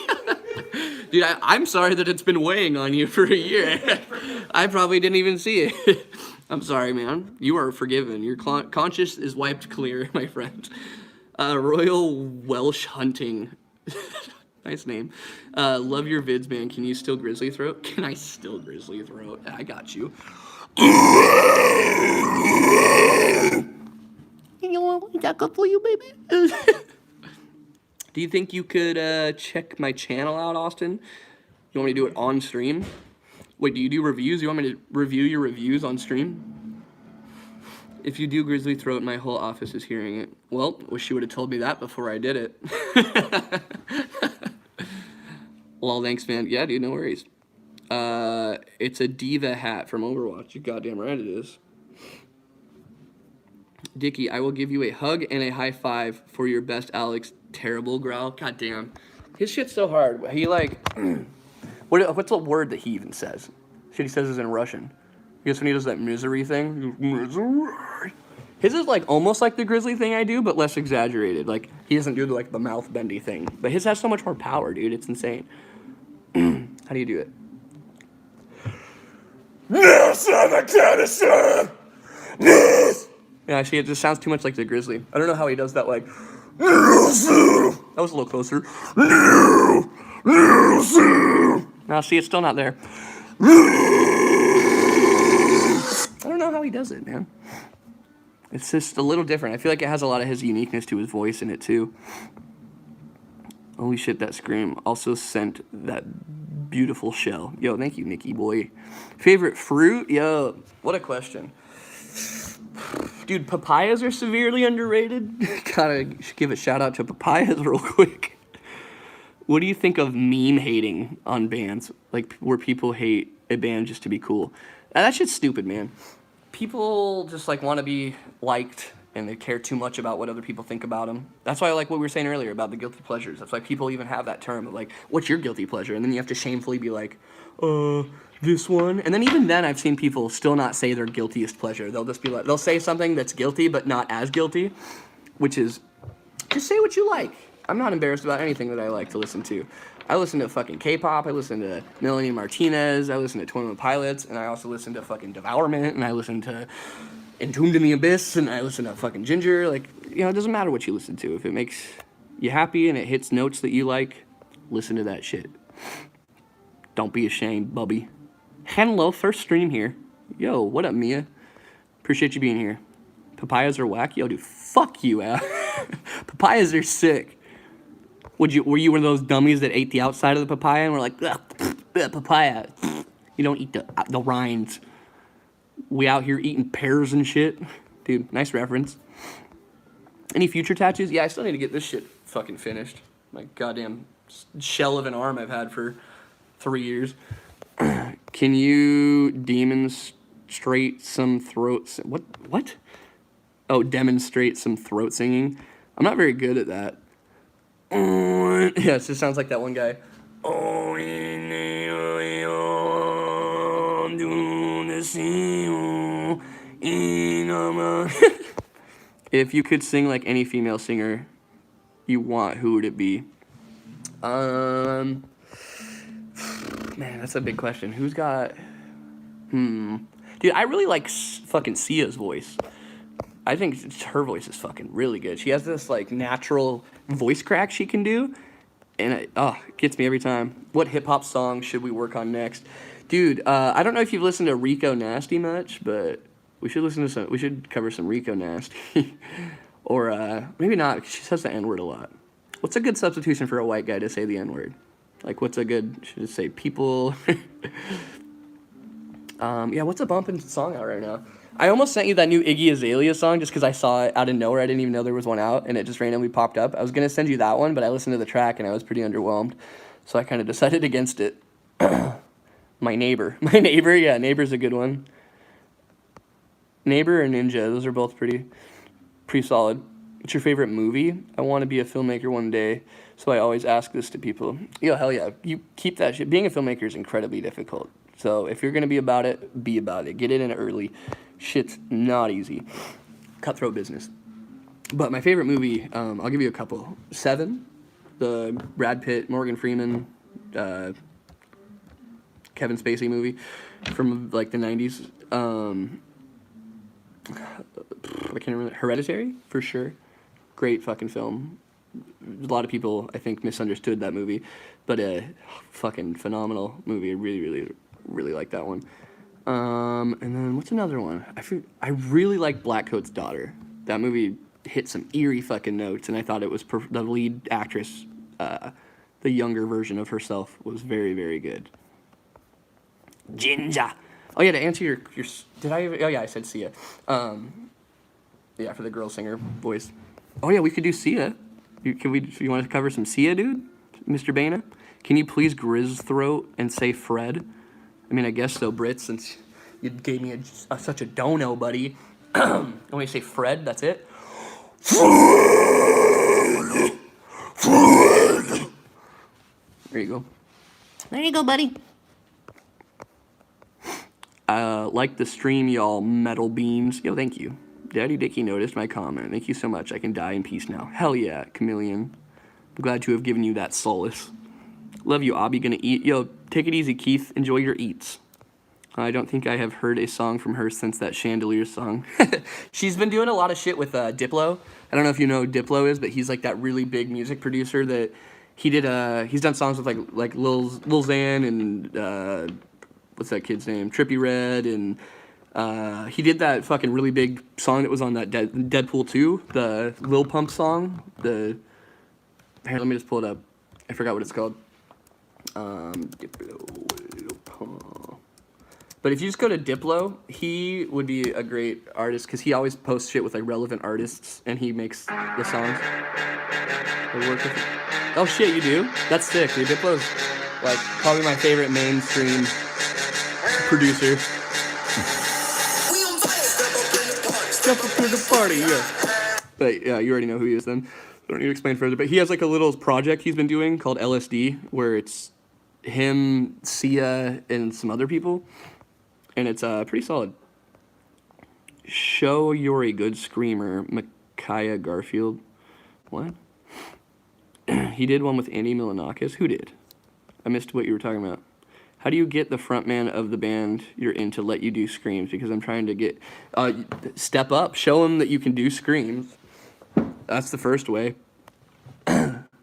Dude, I'm sorry that it's been weighing on you for a year. I probably didn't even see it. I'm sorry, man. You are forgiven. Your conscience is wiped clear, my friend. Royal Welsh Hunting. Nice name. Love your vids, man. Can you still Grizzly Throat? Can I still Grizzly Throat? I got you. You want that good for you, baby? Do you think you could check my channel out, Austin? You want me to do it on stream? Wait, do you do reviews? You want me to review your reviews on stream? If you do Grizzly Throat, my whole office is hearing it. Well, wish you would have told me that before I did it. Well, thanks, man. Yeah, dude, no worries. It's a diva hat from Overwatch. You goddamn right it is. Dickie, I will give you a hug and a high five for your best Alex terrible growl. Goddamn. His shit's so hard. He like... What's the word that he even says? Shit he says is in Russian. I guess when he does that misery thing. Misery. His is like almost like the Grizzly thing I do, but less exaggerated. Like he doesn't do like the mouth bendy thing. But his has so much more power, dude. It's insane. How do you do it? Yeah, see, it just sounds too much like the Grizzly. I don't know how he does that, like... That was a little closer. Now, see, it's still not there. I don't know how he does it, man. It's just a little different. I feel like it has a lot of his uniqueness to his voice in it, too. Holy shit, that scream. Also sent that beautiful shell. Yo, thank you, Nicky boy. Favorite fruit? Yo, what a question. Dude, papayas are severely underrated. Gotta give a shout out to papayas real quick. What do you think of meme hating on bands? Like, where people hate a band just to be cool? That shit's stupid, man. People just, like, want to be liked, and they care too much about what other people think about them. That's why I like what we were saying earlier about the guilty pleasures. That's why people even have that term of, like, what's your guilty pleasure? And then you have to shamefully be like, this one. And then even then, I've seen people still not say their guiltiest pleasure. They'll just be like, they'll say something that's guilty, but not as guilty, which is, just say what you like. I'm not embarrassed about anything that I like to listen to. I listen to fucking K-pop, I listen to Melanie Martinez, I listen to 21 Pilots, and I also listen to fucking Devourment, and I listen to Entombed in the Abyss, and I listen to fucking Ginger. Like, you know, it doesn't matter what you listen to. If it makes you happy and it hits notes that you like, listen to that shit. Don't be ashamed, bubby. Hello, first stream here. Yo, what up, Mia? Appreciate you being here. Papayas are whack? Yo, dude, fuck you, Al. Papayas are sick. Were you one of those dummies that ate the outside of the papaya and were like, ugh, papaya? You don't eat the rinds. We out here eating pears and shit. Dude, nice reference. Any future tattoos? Yeah, I still need to get this shit fucking finished. My goddamn shell of an arm I've had for 3 years. Can you demonstrate some throat... What? Oh, demonstrate some throat singing. I'm not very good at that. Yes, it sounds like that one guy. If you could sing like any female singer you want, who would it be? Man, that's a big question. Who's got... Dude, I really like fucking Sia's voice. I think her voice is fucking really good. She has this like natural voice crack she can do, and it gets me every time. What hip hop song should we work on next? Dude, I don't know if you've listened to Rico Nasty much, but we should cover some Rico Nasty. Or maybe not, because she says the N-word a lot. What's a good substitution for a white guy to say the N-word? Like, what's a good, should it say people? Yeah, what's a bumping song out right now? I almost sent you that new Iggy Azalea song just because I saw it out of nowhere. I didn't even know there was one out, and it just randomly popped up. I was going to send you that one, but I listened to the track, and I was pretty underwhelmed. So I kind of decided against it. My Neighbor. Yeah, Neighbor's a good one. Neighbor or Ninja, those are both pretty solid. What's your favorite movie? I want to be a filmmaker one day, so I always ask this to people. Yo, hell yeah, you keep that shit. Being a filmmaker is incredibly difficult. So if you're going to be about it, be about it. Get it in early. Shit's not easy. Cutthroat business. But my favorite movie, I'll give you a couple. Seven, the Brad Pitt, Morgan Freeman, Kevin Spacey movie from like the 90s. I can't remember. Hereditary, for sure. Great fucking film. A lot of people, I think, misunderstood that movie. But a fucking phenomenal movie. I really like that one. And then what's another one? I really like Black Coat's Daughter. That movie hit some eerie fucking notes, and I thought it was the lead actress, the younger version of herself, was very, very good. Ginger. Oh yeah, to answer your I said Sia. Yeah, for the girl singer voice. Oh yeah, we could do Sia. You want to cover some Sia, dude? Mr. Bana? Can you please grizz throat and say Fred? I mean, I guess so, Britt, since you gave me such a dono, buddy. When you say Fred, that's it. There you go. There you go, buddy. Like the stream, y'all, metal beans. Yo, thank you. Daddy Dicky noticed my comment. Thank you so much. I can die in peace now. Hell yeah, Chameleon. I'm glad to have given you that solace. Love you, Abby. Gonna eat. Yo, take it easy, Keith. Enjoy your eats. I don't think I have heard a song from her since that Chandelier song. She's been doing a lot of shit with Diplo. I don't know if you know who Diplo is, but he's like that really big music producer that he's done songs with like Lil Xan and what's that kid's name? Trippie Redd, and he did that fucking really big song that was on that Deadpool 2, the Lil Pump song. Here, let me just pull it up. I forgot what it's called. Diplo. But if you just go to Diplo, he would be a great artist because he always posts shit with like relevant artists and he makes the songs. Oh shit, you do? That's sick, dude. Diplo's like probably my favorite mainstream producer. Step up to the party, yeah. But yeah, you already know who he is then. I don't need to explain further. But he has like a little project he's been doing called LSD, where it's him, Sia, and some other people. And it's pretty solid. Show you're a good screamer, Micaiah Garfield. What? He did one with Andy Milonakis. Who did? I missed what you were talking about. How do you get the frontman of the band you're in to let you do screams? Because I'm trying to get, step up, show them that you can do screams. That's the first way.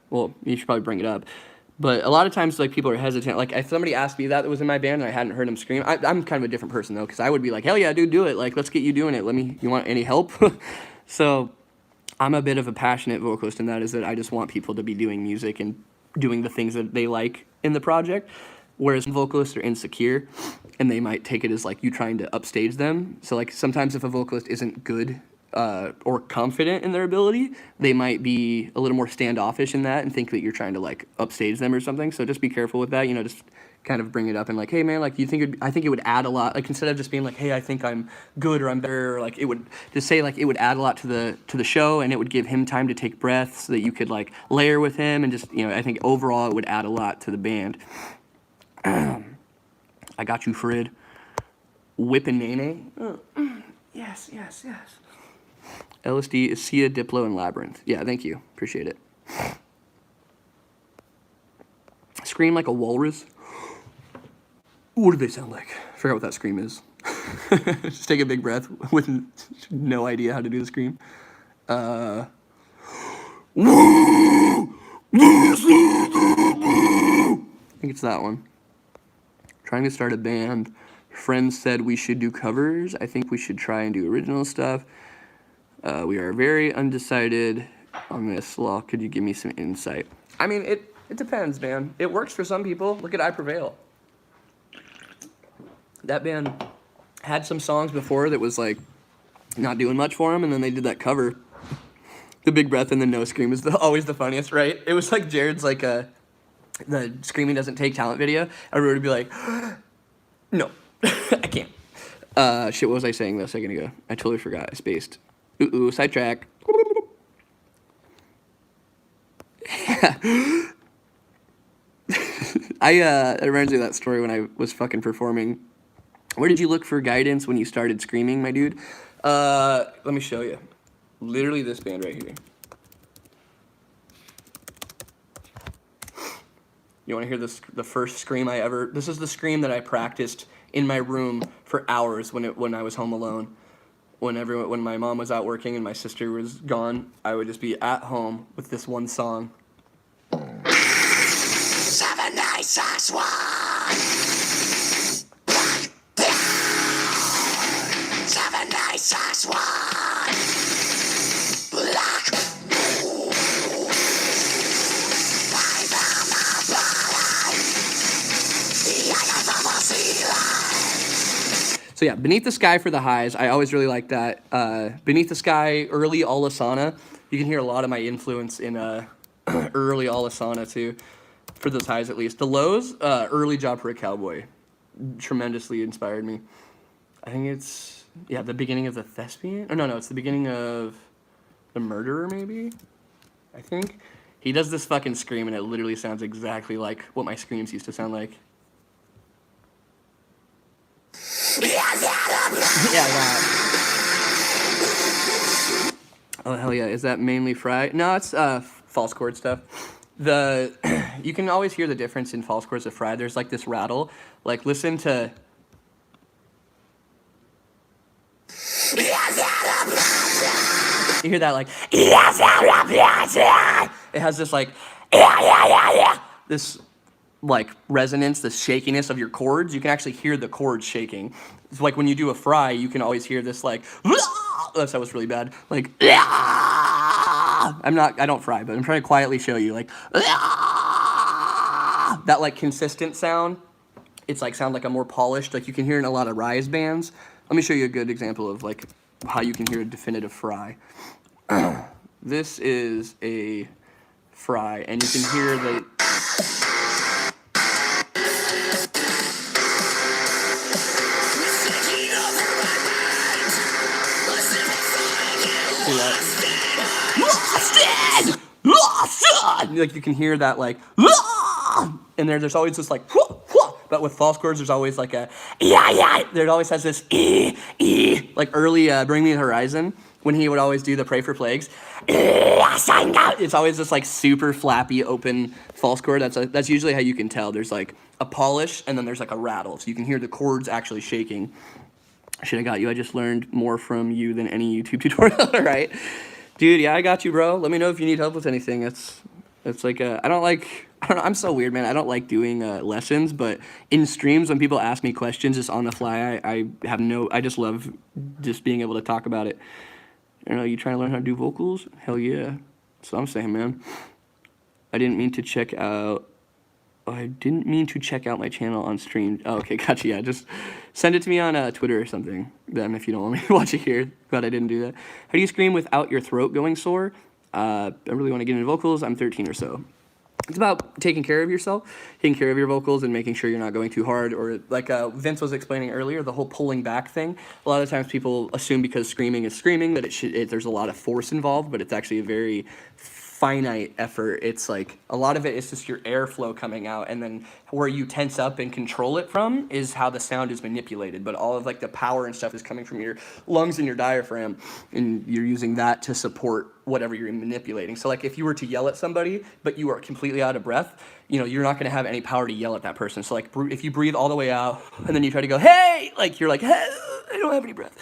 Well, you should probably bring it up. But a lot of times, like, people are hesitant. Like, if somebody asked me that was in my band and I hadn't heard him scream, I'm kind of a different person, though, because I would be like, hell yeah, dude, do it. Like, let's get you doing it. You want any help? So I'm a bit of a passionate vocalist in that, is that I just want people to be doing music and doing the things that they like in the project. Whereas vocalists are insecure, and they might take it as, like, you trying to upstage them. So, like, sometimes if a vocalist isn't good or confident in their ability, they might be a little more standoffish in that and think that you're trying to, like, upstage them or something. So just be careful with that, you know, just kind of bring it up and, like, hey, man, like, I think it would add a lot, like, instead of just being like, hey, I think I'm good or I'm better, or, like, it would just say, like, it would add a lot to the show, and it would give him time to take breaths so that you could, like, layer with him, and just, you know, I think overall it would add a lot to the band. I got you, Fred. Whippin' Nene. Yes. LSD, Sia, Diplo, and Labyrinth. Yeah, thank you. Appreciate it. Scream like a walrus. What do they sound like? I forgot what that scream is. Just take a big breath with no idea how to do the scream. I think it's that one. Trying to start a band. Friends said we should do covers. I think we should try and do original stuff. We are very undecided on this. Law, could you give me some insight? I mean, it depends, man. It works for some people. Look at I Prevail. That band had some songs before that was, like, not doing much for them, and then they did that cover. The big breath and the no scream is always the funniest, right? It was like Jared's, like, the Screaming Doesn't Take Talent video. Everybody would be like, no, I can't. Shit, what was I saying though a second ago? I totally forgot. I spaced. Ooh, sidetrack. It reminds me of that story when I was fucking performing. Where did you look for guidance when you started screaming, my dude? Let me show you. Literally this band right here. You want to hear the first scream I ever... This is the scream that I practiced in my room for hours when I was home alone. When my mom was out working and my sister was gone, I would just be at home with this one song. 7 9 6 1 7 9 6 1 Black So yeah, Beneath the Sky for the highs. I always really like that. Beneath the Sky, early Alasana. You can hear a lot of my influence in early Alasana too, for those highs at least. The lows, early Job for a Cowboy, tremendously inspired me. I think it's, yeah, the beginning of the Thespian. Oh, no, it's the beginning of the Murderer, maybe? I think. He does this fucking scream, and it literally sounds exactly like what my screams used to sound like. Yeah, that. Oh, hell yeah. Is that mainly Fry? No, it's false chord stuff. You can always hear the difference in false chords of Fry. There's like this rattle. Like, listen to... You hear that, like... It has this, like... This... like resonance, the shakiness of your chords. You can actually hear the chords shaking. It's like when you do a Fry, you can always hear this like, that was really bad. Like, I don't Fry, but I'm trying to quietly show you like, that like consistent sound. It's like sound like a more polished, like you can hear in a lot of Rise bands. Let me show you a good example of like how you can hear a definitive Fry. This is a Fry, and you can hear the... Like you can hear that like, and there's always this like, but with false chords there's always like a, there always has this like early Bring Me the Horizon. when he would always do the Pray for Plagues. It's always this like super flappy open false chord. That's usually how you can tell. There's like a polish and then there's like a rattle, so you can hear the chords actually shaking. Should have got you. I just learned more from you than any YouTube tutorial, right? Dude, yeah, I got you, bro. Let me know if you need help with anything. It's like I don't know. I'm so weird, man. I don't like doing lessons, but in streams when people ask me questions just on the fly, I just love just being able to talk about it. You know, you trying to learn how to do vocals? Hell yeah. That's what I'm saying, man. I didn't mean to check out my channel on stream. Oh, okay, gotcha. Yeah, just send it to me on Twitter or something. Then, if you don't want me to watch it here, glad I didn't do that. How do you scream without your throat going sore? I really want to get into vocals. I'm 13 or so. It's about taking care of yourself, taking care of your vocals, and making sure you're not going too hard. Or like Vince was explaining earlier, the whole pulling back thing. A lot of times people assume because screaming is screaming that there's a lot of force involved, but it's actually a very finite effort. It's like a lot of it is just your airflow coming out, and then where you tense up and control it from is how the sound is manipulated. But all of like the power and stuff is coming from your lungs and your diaphragm, and you're using that to support whatever you're manipulating. So like if you were to yell at somebody but you are completely out of breath, you know, you're not going to have any power to yell at that person. So like if you breathe all the way out and then you try to go hey, like you're like hey, I don't have any breath.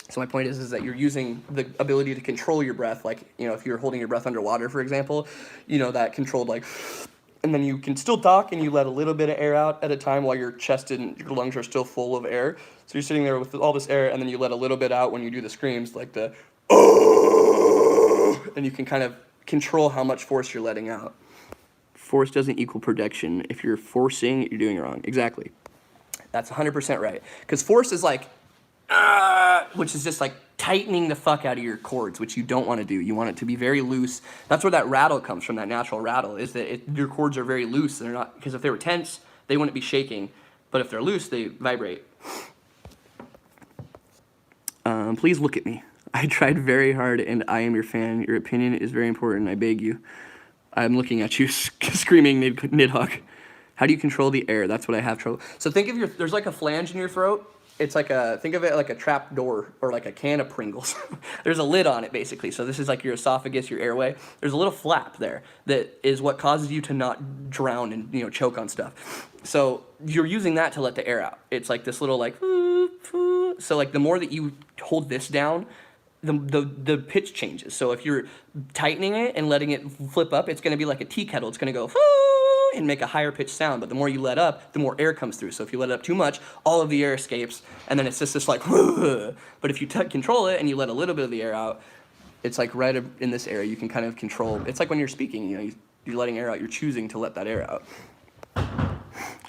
So my point is that you're using the ability to control your breath. Like, you know, if you're holding your breath underwater, for example, you know, that controlled like, and then you can still talk and you let a little bit of air out at a time while your chest and your lungs are still full of air. So you're sitting there with all this air and then you let a little bit out when you do the screams, like the, oh, and you can kind of control how much force you're letting out. Force doesn't equal protection. If you're forcing, you're doing it wrong. Exactly. That's 100% right. Because force is like, which is just like tightening the fuck out of your chords, which you don't want to do. You want it to be very loose. That's where that rattle comes from, that natural rattle, is that your chords are very loose. They're not, because if they were tense, they wouldn't be shaking. But if they're loose, they vibrate. Please look at me. I tried very hard and I am your fan. Your opinion is very important. I beg you. I'm looking at you screaming Nidhogg. How do you control the air? That's what I have trouble. So think of there's like a flange in your throat. It's like think of it like a trap door or like a can of Pringles. There's a lid on it basically. So this is like your esophagus, your airway. There's a little flap there that is what causes you to not drown and, you know, choke on stuff. So you're using that to let the air out. It's like this little like, so like the more that you hold this down, the pitch changes. So if you're tightening it and letting it flip up, it's going to be like a tea kettle. It's going to go and make a higher pitched sound. But the more you let up, the more air comes through. So if you let it up too much, all of the air escapes, and then it's just this like. But if you control it and you let a little bit of the air out, it's like right in this area you can kind of control. It's like when you're speaking, you know, you're letting air out. You're choosing to let that air out.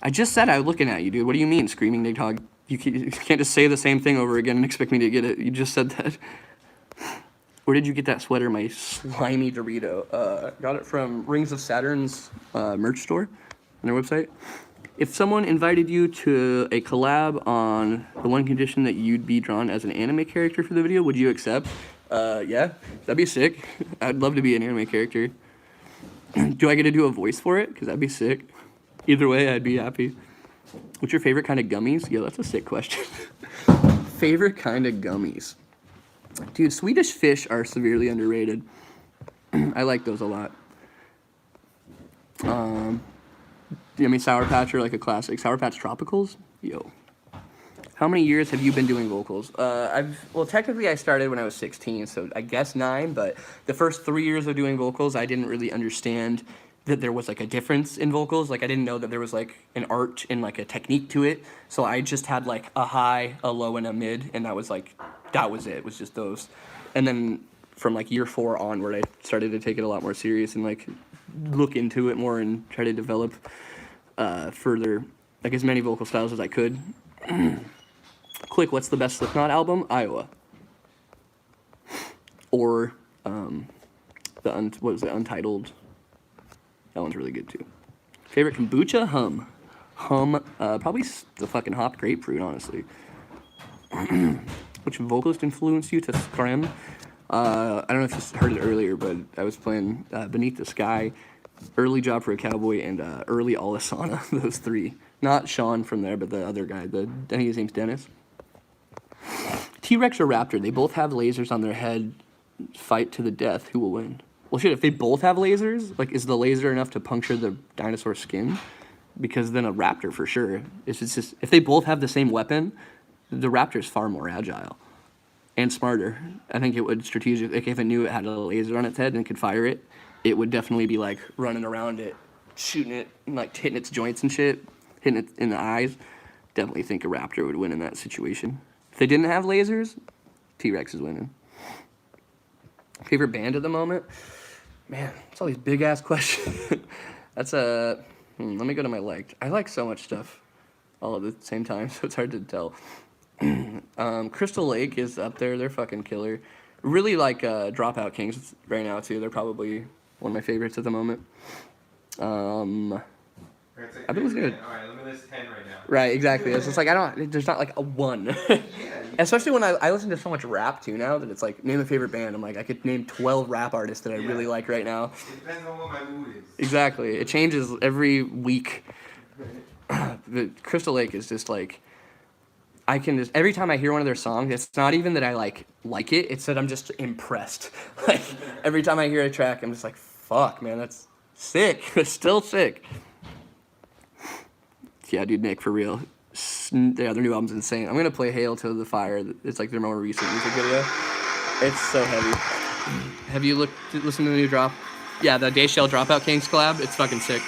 I just said I was looking at you, dude. What do you mean, screaming Nidhogg? You can't just say the same thing over again and expect me to get it. You just said that. Where did you get that sweater, my slimy Dorito? Got it from Rings of Saturn's merch store on their website. If someone invited you to a collab on the one condition that you'd be drawn as an anime character for the video, would you accept? Yeah, that'd be sick. I'd love to be an anime character. Do I get to do a voice for it? Because that'd be sick. Either way, I'd be happy. What's your favorite kind of gummies? Yo, that's a sick question. Favorite kind of gummies? Dude, Swedish Fish are severely underrated. I like those a lot. I mean, Sour Patch are like a classic. Sour Patch Tropicals? Yo. How many years have you been doing vocals? Well, technically I started when I was 16, so I guess 9, but the first 3 years of doing vocals, I didn't really understand that there was like a difference in vocals. Like I didn't know that there was like an art and like a technique to it. So I just had like a high, a low, and a mid, and that was it. It was just those. And then from like year 4 onward, I started to take it a lot more serious and like look into it more and try to develop further, like as many vocal styles as I could. Quick, what's the best Slipknot album? Iowa. Or what was it? Untitled. That one's really good too. Favorite kombucha? Hum. Probably the fucking hopped grapefruit, honestly. Which vocalist influenced you to scream? I don't know if you heard it earlier, but I was playing Beneath the Sky, Early Job for a Cowboy, and Early Alisana. Those 3. Not Sean from there, but the other guy. I think his name's Dennis. T-Rex or Raptor, they both have lasers on their head. Fight to the death. Who will win? Well, shit, if they both have lasers, like, is the laser enough to puncture the dinosaur's skin? Because then a raptor for sure. If they both have the same weapon, the raptor's far more agile and smarter. I think it would strategic. Like, if it knew it had a laser on its head and could fire it, it would definitely be like running around it, shooting it, and like hitting its joints and shit, hitting it in the eyes. Definitely think a raptor would win in that situation. If they didn't have lasers, T-Rex is winning. Favorite band at the moment? Man, it's all these big ass questions. That's a. Let me go to my liked. I like so much stuff all at the same time, so it's hard to tell. Crystal Lake is up there. They're fucking killer. Really like Dropout Kings right now too. They're probably one of my favorites at the moment. I've been listening to. All right, let me list 10 right now. Right, exactly. It's just like there's not like a one. Especially when I listen to so much rap too now that it's like, name a favorite band. I'm like, I could name 12 rap artists that I really like right now. It depends on what my mood is. Exactly. It changes every week. The Crystal Lake is just like, I can just, every time I hear one of their songs, it's not even that I like it, it's that I'm just impressed. Like, every time I hear a track, I'm just like, fuck, man, that's sick. It's still sick. Yeah, dude, Nick, for real. Yeah, their new album's insane. I'm gonna play Hail to the Fire. It's like their more recent music video. It's so heavy. Have you listened to the new drop? Yeah, the Dayshell Dropout Kings collab. It's fucking sick.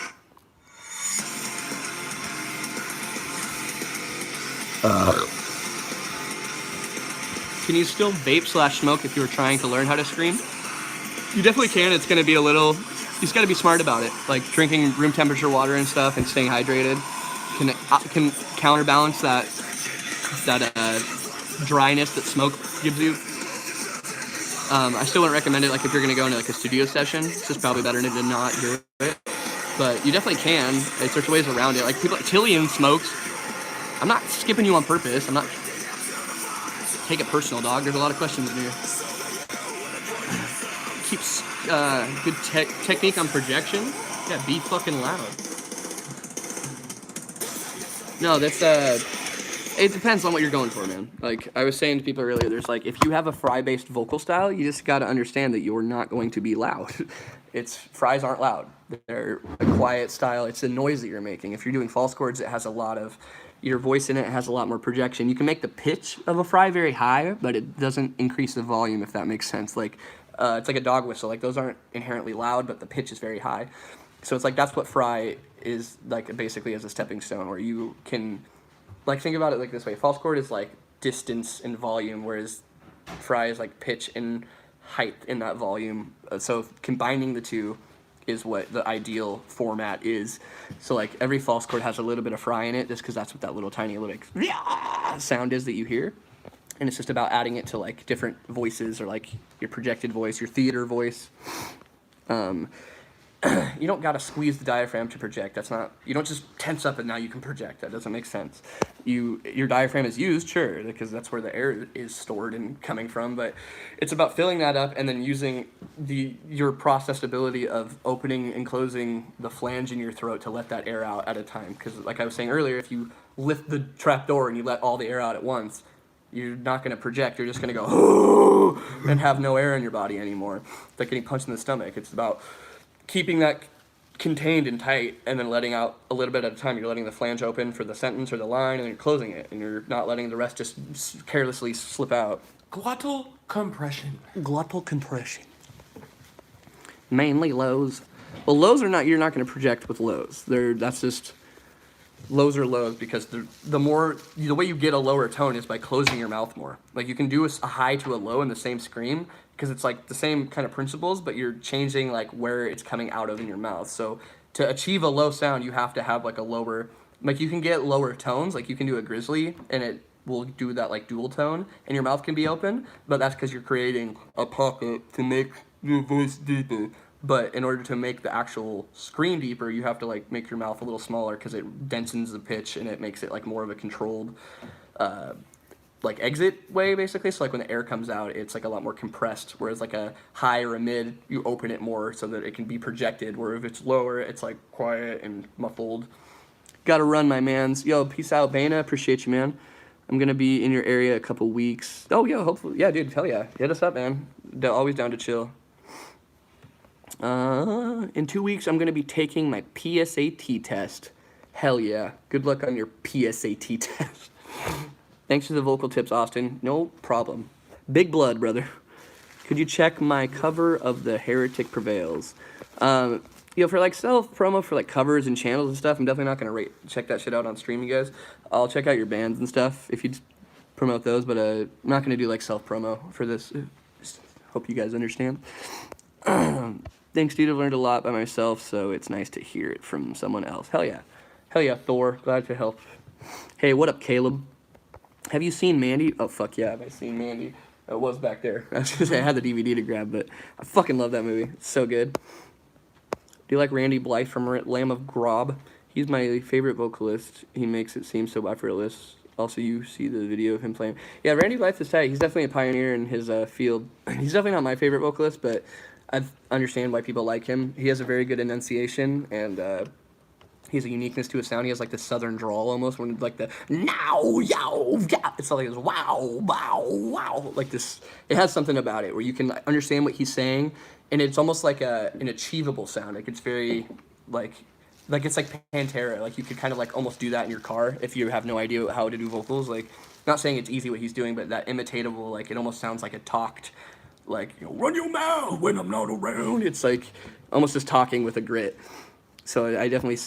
Can you still vape/smoke if you were trying to learn how to stream? You definitely can. It's gonna be a little. You just gotta be smart about it. Like drinking room temperature water and stuff, and staying hydrated can counterbalance that dryness that smoke gives you. I still wouldn't recommend it. Like if you're gonna go into like a studio session, it's just probably better to not do it. But you definitely can. There's ways around it. Like people like Tillian smokes. I'm not skipping you on purpose. I'm not. Take it personal, dog. There's a lot of questions in here. Keeps good technique on projection. Yeah, be fucking loud. No, that's it depends on what you're going for, man. Like I was saying to people earlier, there's like if you have a fry-based vocal style, you just got to understand that you're not going to be loud. Fries aren't loud. They're a quiet style. It's the noise that you're making. If you're doing false chords, it has a lot of your voice in it. It has a lot more projection. You can make the pitch of a fry very high, but it doesn't increase the volume, if that makes sense. Like it's like a dog whistle. Like those aren't inherently loud, but the pitch is very high. So it's like that's what fry is like basically as a stepping stone, where you can like think about it like this way. False chord is like distance and volume, whereas fry is like pitch and height in that volume. So combining the two is what the ideal format is. So like every false chord has a little bit of fry in it, just because that's what that little tiny little sound is that you hear. And it's just about adding it to like different voices, or like your projected voice, your theater voice. You don't gotta squeeze the diaphragm to project. That's not. You don't just tense up and now you can project. That doesn't make sense. Your diaphragm is used, sure, because that's where the air is stored and coming from. But it's about filling that up and then using your processed ability of opening and closing the flange in your throat to let that air out at a time. Because like I was saying earlier, if you lift the trap door and you let all the air out at once, you're not going to project. You're just going to go and have no air in your body anymore. It's like getting punched in the stomach. It's about keeping that contained and tight and then letting out a little bit at a time. You're letting the flange open for the sentence or the line, and then you're closing it, and you're not letting the rest just carelessly slip out. Glottal compression. Glottal compression. Mainly lows. Well, lows are not. You're not going to project with lows. That's just lows are lows, because the way you get a lower tone is by closing your mouth more. Like you can do a high to a low in the same scream, because it's like the same kind of principles, but you're changing like where it's coming out of in your mouth. So to achieve a low sound, you have to have like a lower, like you can get lower tones, like you can do a grizzly and it will do that like dual tone and your mouth can be open, but that's because you're creating a pocket to make your voice deeper. But in order to make the actual scream deeper, you have to like make your mouth a little smaller, because it densens the pitch and it makes it like more of a controlled like exit way, basically. So like when the air comes out, it's like a lot more compressed, whereas like a high or a mid, you open it more so that it can be projected, where if it's lower, it's like quiet and muffled. Gotta run, my mans. Yo, peace out, Bana. Appreciate you, man. I'm gonna be in your area a couple weeks. Oh yeah, hopefully. Yeah, dude. Hell yeah. Hit us up, man. Always down to chill. In 2 weeks, I'm gonna be taking my PSAT test. Hell yeah. Good luck on your PSAT test. Thanks for the vocal tips, Austin. No problem. Big blood, brother. Could you check my cover of The Heretic Prevails? For like self promo for like covers and channels and stuff, I'm definitely not gonna check that shit out on stream, you guys. I'll check out your bands and stuff if you promote those, but I'm not gonna do like self promo for this. Just hope you guys understand. Thanks, dude. I've learned a lot by myself, so it's nice to hear it from someone else. Hell yeah, Thor. Glad to help. Hey, what up, Caleb? Have you seen Mandy? Oh fuck yeah, have I seen Mandy? It was back there. I was gonna say I had the DVD to grab, but I fucking love that movie. It's so good. Do you like Randy Blythe from Lamb of Grob? He's my favorite vocalist. He makes it seem so effortless. Also, you see the video of him playing. Yeah, Randy Blythe is tight. He's definitely a pioneer in his field. He's definitely not my favorite vocalist, but I understand why people like him. He has a very good enunciation, and he has a uniqueness to his sound. He has like the southern drawl almost, when like the now, yow, yeah. It's like this wow, wow, wow. Like this, it has something about it where you can understand what he's saying, and it's almost like an achievable sound. Like it's very like it's like Pantera. Like you could kind of like almost do that in your car if you have no idea how to do vocals. Like, not saying it's easy what he's doing, but that imitatable, like it almost sounds like a talked, like, run your mouth when I'm not around. It's like almost just talking with a grit. So I definitely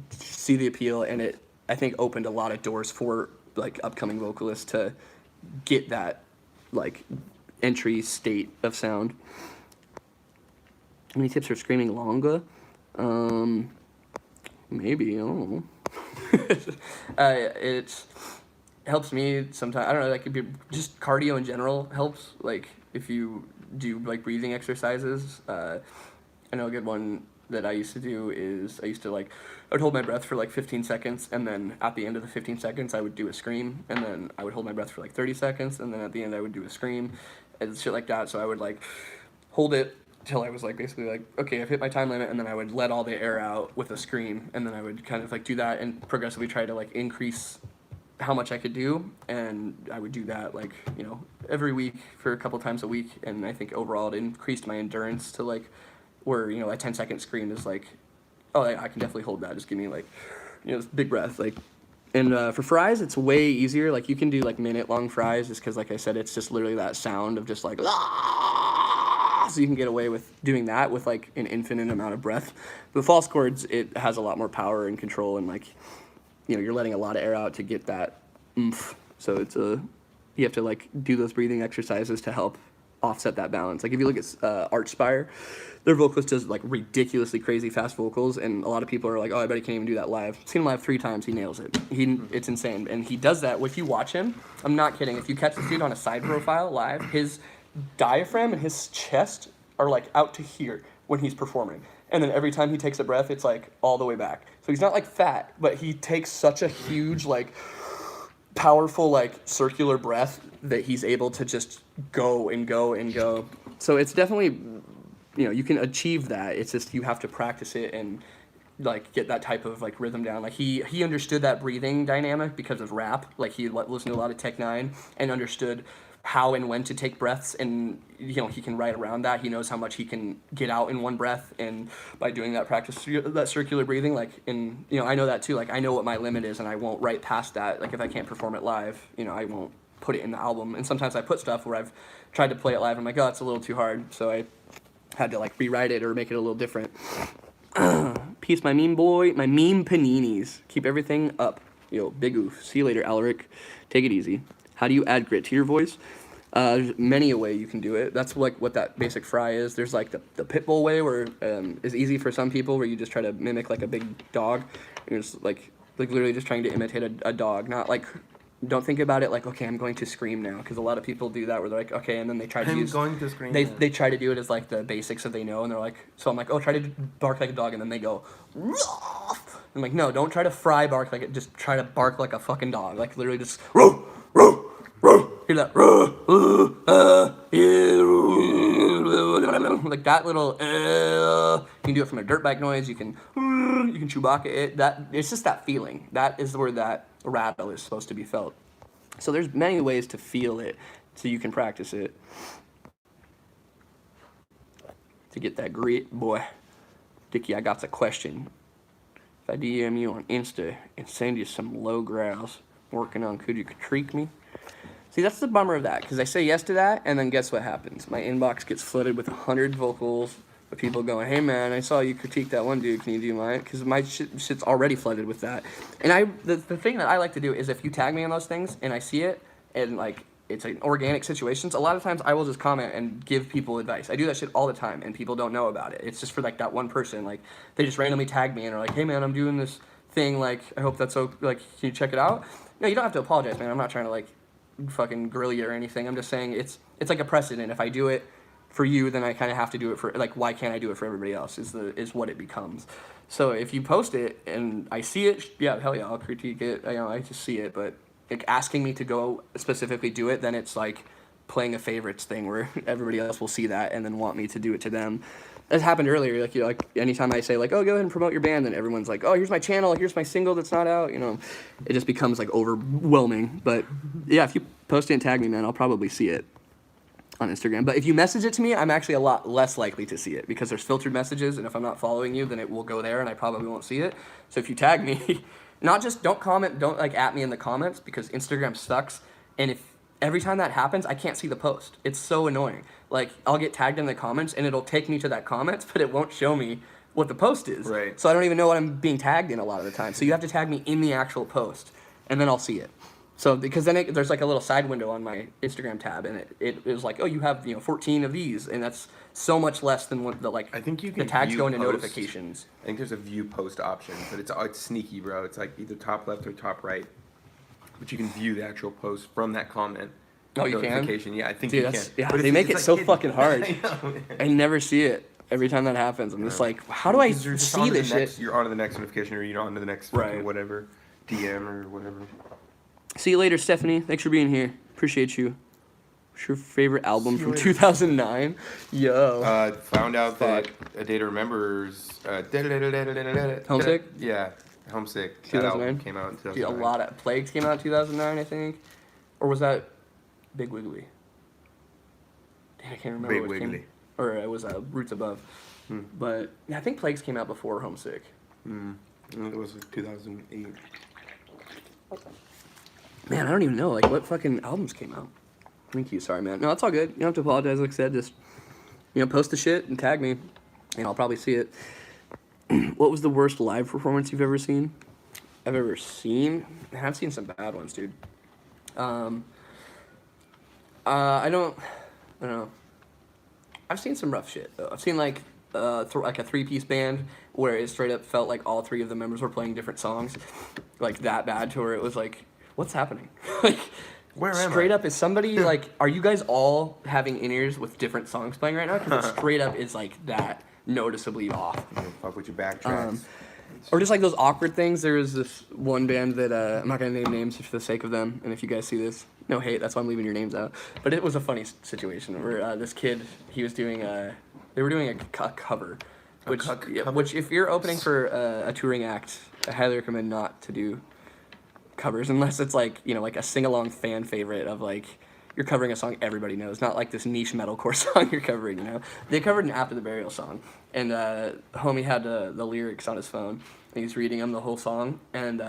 see the appeal, and it, I think, opened a lot of doors for like upcoming vocalists to get that like entry state of sound. How many tips for screaming longa? Maybe, I don't know. It helps me sometimes. I don't know, like if you just cardio in general helps. Like if you do like breathing exercises. I know a good one that I used to do is I would hold my breath for like 15 seconds, and then at the end of the 15 seconds I would do a scream, and then I would hold my breath for like 30 seconds, and then at the end I would do a scream and shit like that. So I would like hold it till I was like basically like, okay, I've hit my time limit, and then I would let all the air out with a scream, and then I would kind of like do that and progressively try to like increase how much I could do, and I would do that like, every week for a couple times a week, and I think overall it increased my endurance to like where, a 10-second scream is like, oh, I can definitely hold that. Just give me like, this big breath. Like, and for fries, it's way easier. Like you can do like minute-long fries just because, like I said, it's just literally that sound of just like, so you can get away with doing that with like an infinite amount of breath. The false chords, it has a lot more power and control, and like, you're letting a lot of air out to get that oomph. So it's you have to like do those breathing exercises to help offset that balance. Like if you look at Archspire, their vocalist does like ridiculously crazy fast vocals, and a lot of people are like, oh, I bet he can't even do that live. I've seen him live 3 times, he nails it. It's insane, and he does that. If you watch him, I'm not kidding, if you catch this dude on a side profile live, his diaphragm and his chest are like out to here when he's performing, and then every time he takes a breath, it's like all the way back. So he's not like fat, but he takes such a huge like powerful like circular breath that he's able to just go and go and go. So it's definitely, you can achieve that. It's just you have to practice it and like get that type of like rhythm down. Like he understood that breathing dynamic because of rap. Like he listened to a lot of Tech 9 and understood how and when to take breaths, and he can write around that. He knows how much he can get out in one breath, and by doing that practice, that circular breathing, like I know that too. Like I know what my limit is, and I won't write past that. Like if I can't perform it live, I won't put it in the album. And sometimes I put stuff where I've tried to play it live, and I'm like, oh, it's a little too hard, so I had to like rewrite it or make it a little different. Peace, my meme boy, my meme paninis. Keep everything up. Yo, big oof. See you later, Alaric. Take it easy. How do you add grit to your voice? There's many a way you can do it. That's like what that basic fry is. There's like the Pitbull way, where is easy for some people, where you just try to mimic like a big dog. You're just like literally just trying to imitate a dog. Not like, don't think about it like, okay, I'm going to scream now, because a lot of people do that where they're like, okay, and then they try to scream. They try to do it as like the basics that they know, and they're like, so I'm like, oh, try to bark like a dog, and then they go, I'm like, no, don't try to fry bark like it. Just try to bark like a fucking dog. Like literally just hear that, like that little. You can do it from a dirt bike noise. You can Chewbacca it. It's just that feeling. That is where that rattle is supposed to be felt. So there's many ways to feel it, so you can practice it. To get that grit, boy. Dickie, I got a question. If I DM you on Insta and send you some low growls, working on could you critique me? See, that's the bummer of that, because I say yes to that, and then guess what happens? My inbox gets flooded with 100 vocals of people going, hey man, I saw you critique that one dude, can you do mine? Because my shit's already flooded with that. And the thing that I like to do is if you tag me on those things and I see it, and like it's an organic situations, a lot of times I will just comment and give people advice. I do that shit all the time, and people don't know about it. It's just for like that one person, like they just randomly tag me and are like, hey man, I'm doing this thing, like I hope that's so, like can you check it out? No, you don't have to apologize, man. I'm not trying to like fucking grill you or anything. I'm just saying it's like a precedent. If I do it for you, then I kind of have to do it for, like, why can't I do it for everybody else is what it becomes. So if you post it and I see it, yeah, hell yeah, I'll critique it. I just see it, but like asking me to go specifically do it, then it's like playing a favorites thing where everybody else will see that and then want me to do it to them. That happened earlier, like, like anytime I say like, oh, go ahead and promote your band, then everyone's like, oh, here's my channel, here's my single that's not out, it just becomes like overwhelming. But yeah, if you post it and tag me, man, I'll probably see it on Instagram. But if you message it to me, I'm actually a lot less likely to see it because there's filtered messages, and if I'm not following you, then it will go there and I probably won't see it. So if you tag me, don't comment, don't like at me in the comments, because Instagram sucks, and if every time that happens, I can't see the post. It's so annoying. Like, I'll get tagged in the comments, and it'll take me to that comment, but it won't show me what the post is. Right. So I don't even know what I'm being tagged in a lot of the time. So you have to tag me in the actual post, and then I'll see it. So, because then there's like a little side window on my Instagram tab, and it was like, oh, you have 14 of these, and that's so much less than what I think you can the tags view go into posts. notifications. I think there's a view post option, but it's sneaky, bro. It's like either top left or top right. But you can view the actual post from that comment. Oh, you can? Notification. Yeah, I think Dude, you can. yeah, But they make it so fucking hard. I know, man. I never see it. Every time that happens, I'm just like, how do I Because you're just see on to this the next, shit? You're on to the next notification, or you're on to the next Right. whatever DM or whatever. See you later, Stephanie. Thanks for being here. Appreciate you. What's your favorite album See you from later. 2009? Yo. Found out that Fuck. A Day to Remember's Homesick? Yeah, Homesick. That 2009? album came out in 2009. Dude, a lot of Plagues came out in 2009, I think. Or was that Big Wiggly? Damn, I can't remember. Big what it came- Wiggly. Or it was Roots Above. But yeah, I think Plagues came out before Homesick. It was 2008. Man, I don't even know, like, what fucking albums came out. Thank you, sorry, man. No, it's all good. You don't have to apologize, like I said. Just, post the shit and tag me, and I'll probably see it. What was the worst live performance you've ever seen? I've ever seen? Man, I've seen some bad ones, dude. I don't know. I've seen some rough shit, though. I've seen, like a three-piece band where it straight up felt like all three of the members were playing different songs. Like, that bad to where it was like, what's happening? Like, Where am straight I? up, is somebody, like, are you guys all having in-ears with different songs playing right now? Because it straight up is, like, that noticeably off. Fuck with your backtracks. Or just, like, those awkward things. There was this one band that, I'm not going to name names for the sake of them, and if you guys see this, no hate, that's why I'm leaving your names out. But it was a funny situation where this kid, he was doing they were doing a cover. Which, cover? which if you're opening for a touring act, I highly recommend not to do covers unless it's like like a sing-along fan favorite of like you're covering a song everybody knows, not like this niche metalcore song you're covering. They covered an After the Burial song, and homie had the lyrics on his phone and he's reading them the whole song, and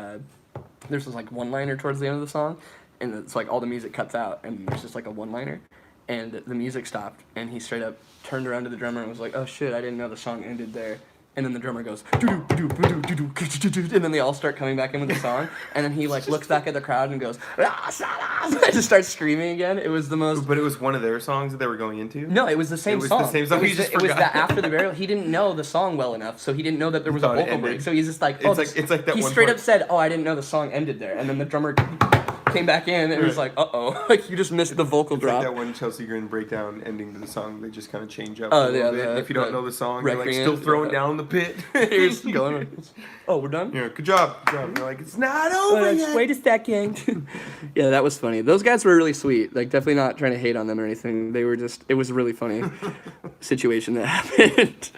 there's this like one-liner towards the end of the song, and it's like all the music cuts out and there's just like a one-liner, and the music stopped and he straight up turned around to the drummer and was like, oh shit, I didn't know the song ended there. And then the drummer goes, and then they all start coming back in with the song. And then he like looks back at the crowd and goes, and just starts screaming again. It was the most. But it was one of their songs that they were going into? No, it was the same It was song. the same song, It was, you just it was forgot. that After the Burial. He didn't know the song well enough, so he didn't know that there was a Thought it vocal break. ended. So he's just like, It's like that He one straight part- up said, oh, I didn't know the song ended there. And then the drummer came back in and it was like, uh-oh. Like, you just missed the vocal It's drop. like that one Chelsea Grin breakdown ending to the song. They just kind of change up Oh, a little yeah, bit. the- If you don't the know the song, you're like Requiem. still throwing down the pit. You're just going, oh, we're done? Yeah, good job. You're like, it's not over yet. Wait a second. Yeah, that was funny. Those guys were really sweet. Like, definitely not trying to hate on them or anything. They were just, it was a really funny situation that happened.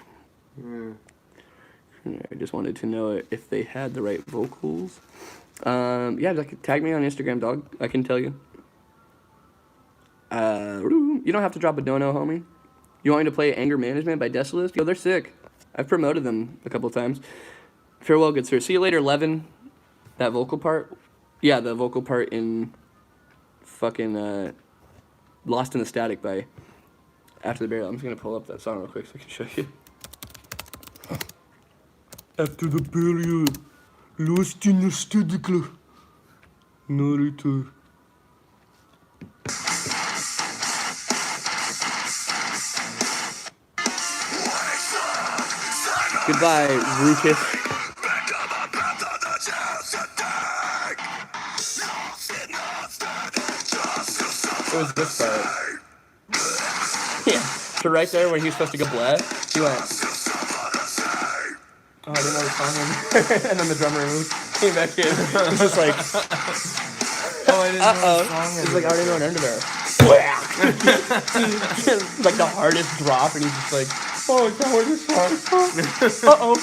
I just wanted to know if they had the right vocals. Yeah, like, tag me on Instagram, dog. I can tell you. You don't have to drop a dono, homie. You want me to play Anger Management by Desolist? Yo, they're sick. I've promoted them a couple of times. Farewell, good sir. See you later, Levin. That vocal part? Yeah, the vocal part in fucking Lost in the Static by After the Burial. I'm just gonna pull up that song real quick so I can show you. After the burial, lost in the static. Naruto. Goodbye, Rufus. It was this part. Yeah. So right there when he was supposed to go bled, he went, oh, I didn't know the song was. And then the drummer came back in. It's just like, Oh, I didn't know the song. it's like, I already know an under there. Like the hardest drop, and he's just like, oh, it's not where this song. Uh-oh.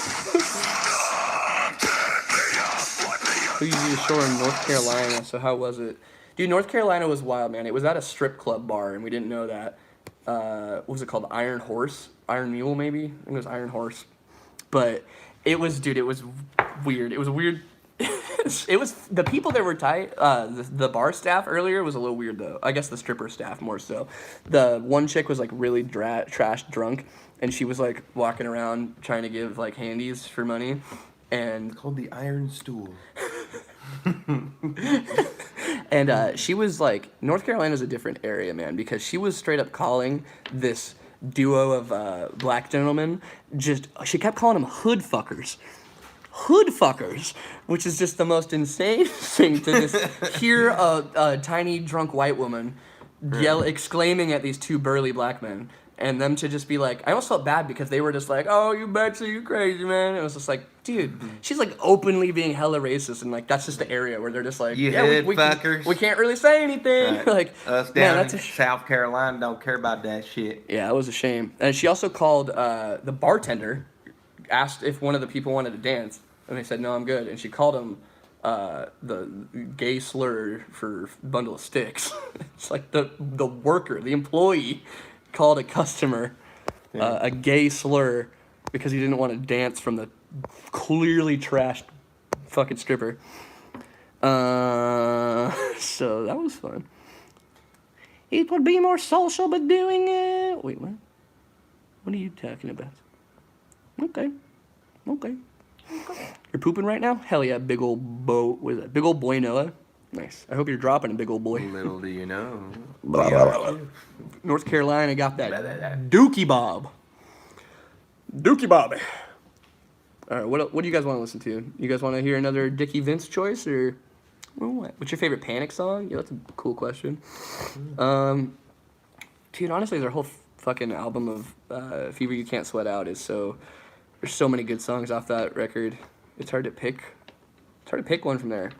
We used the shore in North Carolina, so how was it? Dude, North Carolina was wild, man. It was at a strip club bar, and we didn't know that. What was it called? Iron Horse? Iron Mule, maybe? I think it was Iron Horse. But it was, dude, it was weird. It was weird. It was, the people that were tight, the bar staff earlier was a little weird, though. I guess the stripper staff more so. The one chick was, like, really trashed drunk, and she was, like, walking around trying to give, like, handies for money. And Called the Iron Stool. and she was like, North Carolina's a different area, man, because she was straight up calling this duo of black gentlemen, she kept calling them hood fuckers. Hood fuckers, which is just the most insane thing to just hear a tiny drunk white woman exclaiming at these two burly black men. And them to just be like, I almost felt bad because they were just like, oh, you betcha, you crazy, man. It was just like, dude, she's like openly being hella racist, and like that's just the area where they're just like, You yeah, hood we fuckers. can't really say anything. Right. Like, Us man, down in that's South Carolina don't care about that shit. yeah, it was a shame. And she also called the bartender, asked if one of the people wanted to dance, and they said no, I'm good. And she called him the gay slur for bundle of sticks. It's like the worker, the employee, called a customer a gay slur because he didn't want to dance from the clearly trashed fucking stripper. So that was fun. It would be more social, but doing it. Wait, what? What are you talking about? Okay. You're pooping right now? Hell yeah, big old boat. What is that? Big old boy Noah. Nice. I hope you're dropping a big old boy. Little do you know. North Carolina got that Dookie Bob. Dookie Bob. All right, what do you guys want to listen to? You guys want to hear another Dickie Vince choice, or what? What's your favorite Panic song? Yeah, that's a cool question. Dude, honestly, their whole fucking album of Fever You Can't Sweat Out is so... There's so many good songs off that record. It's hard to pick one from there.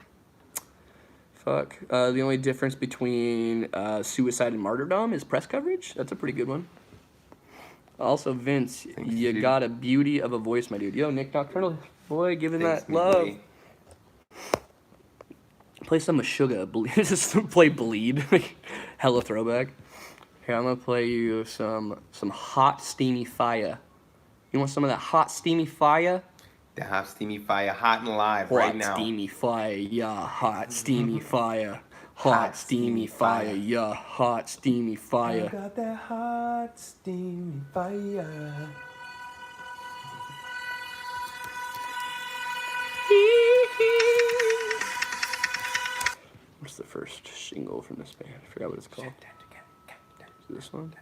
Fuck. The only difference between Suicide and Martyrdom is press coverage. That's a pretty good one. Also, Vince, you dude. got a beauty of a voice, my dude. Yo, Nick Nocturnal, boy, giving that love. Buddy. Play some Meshuggah. Just play Bleed. Hella throwback. Here, I'm gonna play you some hot, steamy fire. You want some of that hot, steamy fire? The hot, steamy fire, hot and live right now. Hot, steamy fire, yeah, hot, steamy fire. Hot, steamy fire, yeah, hot, steamy fire. got that hot, steamy fire. What's the first single from this band? I forgot what it's called. Is it this one?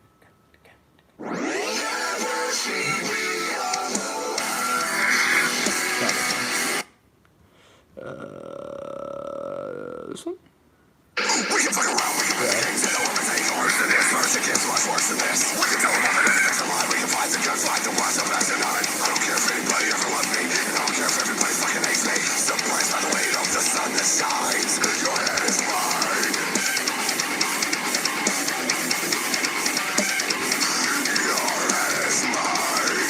This one? We can fuck around, we can play games that don't take worse than this. Mercy gets much worse than this. We can tell them I'm an innocent alive. We can fight the good fight, the worst of us and I don't care if anybody ever loved me, and I don't care if everybody fucking hates me. Surprised by the weight of the sun that shines. Your head is mine. Your head is mine.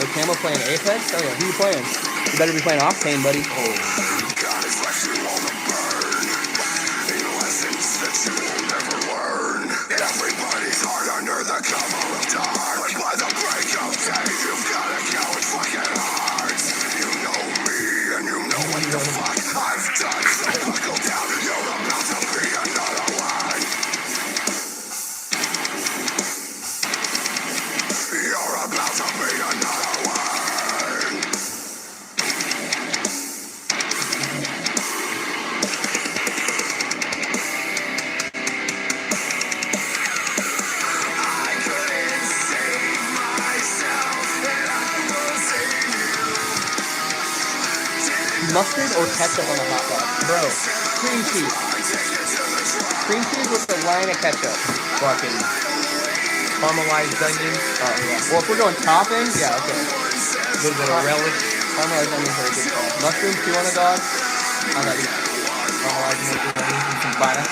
Yo, Camel playing Apex? Oh yeah, who you playing? You better be playing Octane, buddy. God has left you all to burn. In lessons that you will never learn. Everybody's heart under the cover of dark. But by the break of day, you've got a coward fucking heart. You know me, and you know what the fuck I've done. So buckle down, you're about to be another one. You're about to be another one. Mustard or ketchup on a hot dog? Bro, cream cheese. Cream cheese with a line of ketchup. Fucking caramelized onions. Oh, yeah. Well, if we're going toppings, yeah, okay. A little bit of relish. Caramelized onions are a good call. Mushrooms, two on a dog? I like it. Caramelized onions and some butter.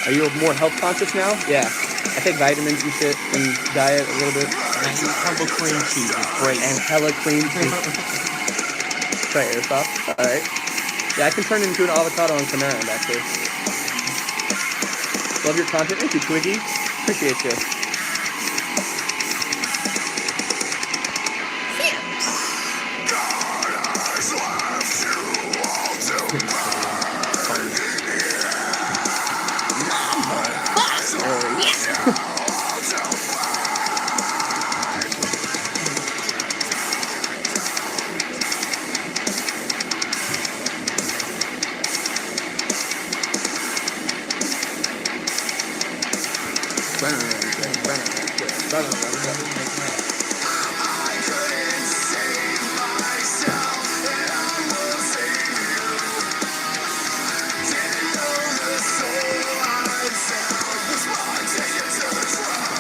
Are you more health conscious now? Yeah. I take vitamins and shit and diet a little bit. And I eat humble cream cheese. It's great. And hella cream cheese. Try airsoft. Alright. Yeah, I can turn it into an avocado on command, actually. Love your content. Thank you, Twiggy. Appreciate you.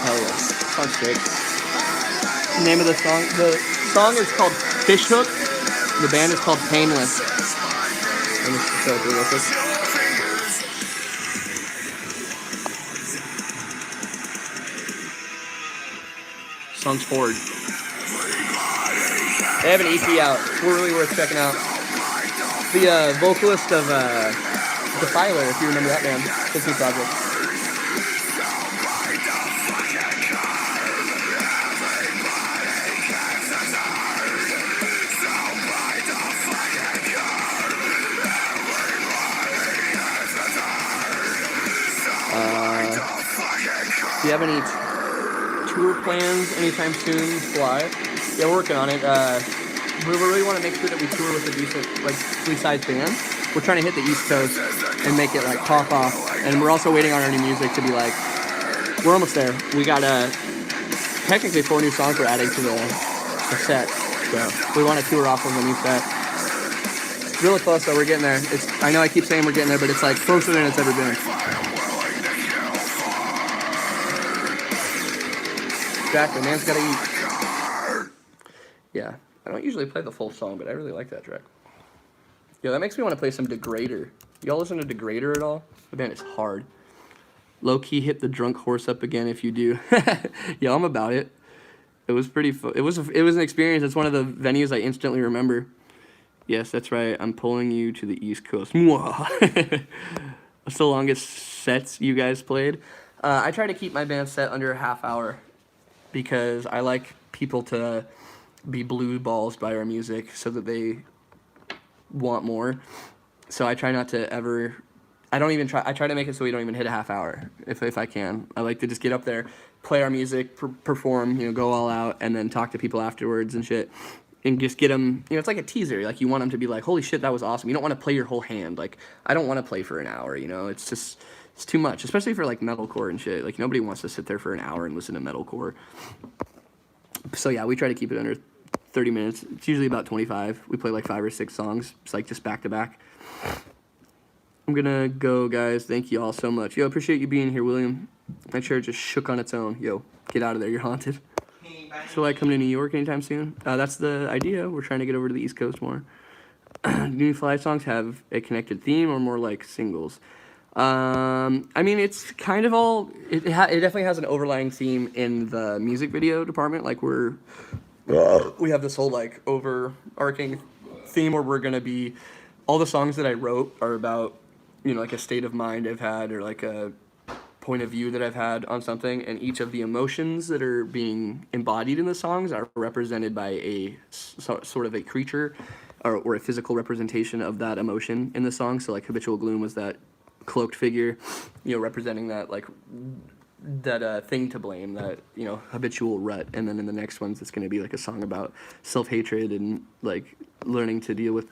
Hell yeah. Sounds great. Name of the song? The song is called Fish Hook. The band is called Painless. Let me show it to you real quick. Song's Forward. They have an EP out. It's really worth checking out. The vocalist of Defiler, if you remember that band. It's new project. Do you have any tour plans anytime soon? Fly? Yeah, we're working on it. We really want to make sure that we tour with a decent, like, free-size band. We're trying to hit the East Coast and make it, like, pop off. And we're also waiting on our new music to be like, we're almost there. We got technically 4 new songs we're adding to the set. So we want to tour off of the new set. It's really close though. We're getting there. I know I keep saying we're getting there, but it's like closer than it's ever been. Exactly, man's gotta eat. Yeah, I don't usually play the full song, but I really like that track. Yo, that makes me want to play some Degrader. Y'all listen to Degrader at all? The band is hard. Low key hit the drunk horse up again if you do. Yo, I'm about it. It was pretty fun. It was an experience. It's one of the venues I instantly remember. Yes, that's right. I'm pulling you to the East Coast. What's the longest sets you guys played? I try to keep my band set under a half hour because I like people to be blue balls by our music so that they want more. So I try not to ever... I try to make it so we don't even hit a half hour if I can. I like to just get up there, play our music, perform, go all out, and then talk to people afterwards and shit. And just get them, it's like a teaser. Like, you want them to be like, holy shit, that was awesome. You don't want to play your whole hand. Like, I don't want to play for an hour, It's just... It's too much, especially for, like, metalcore and shit. Like, nobody wants to sit there for an hour and listen to metalcore. So, yeah, we try to keep it under 30 minutes. It's usually about 25. We play, like, 5 or 6 songs. It's, like, just back-to-back. I'm gonna go, guys. Thank you all so much. Yo, appreciate you being here, William. My chair just shook on its own. Yo, get out of there. You're haunted. So, like, coming to New York anytime soon? That's the idea. We're trying to get over to the East Coast more. Do new Fly songs have a connected theme or more like singles? I mean, it's kind of all. It definitely has an overlying theme in the music video department. Like we have this whole like overarching theme where we're gonna be. All the songs that I wrote are about, like a state of mind I've had or like a point of view that I've had on something, and each of the emotions that are being embodied in the songs are represented by a sort of a creature or a physical representation of that emotion in the song. So like Habitual Gloom was that cloaked figure, representing that like that thing to blame, that habitual rut. And then in the next ones it's going to be like a song about self-hatred and like learning to deal with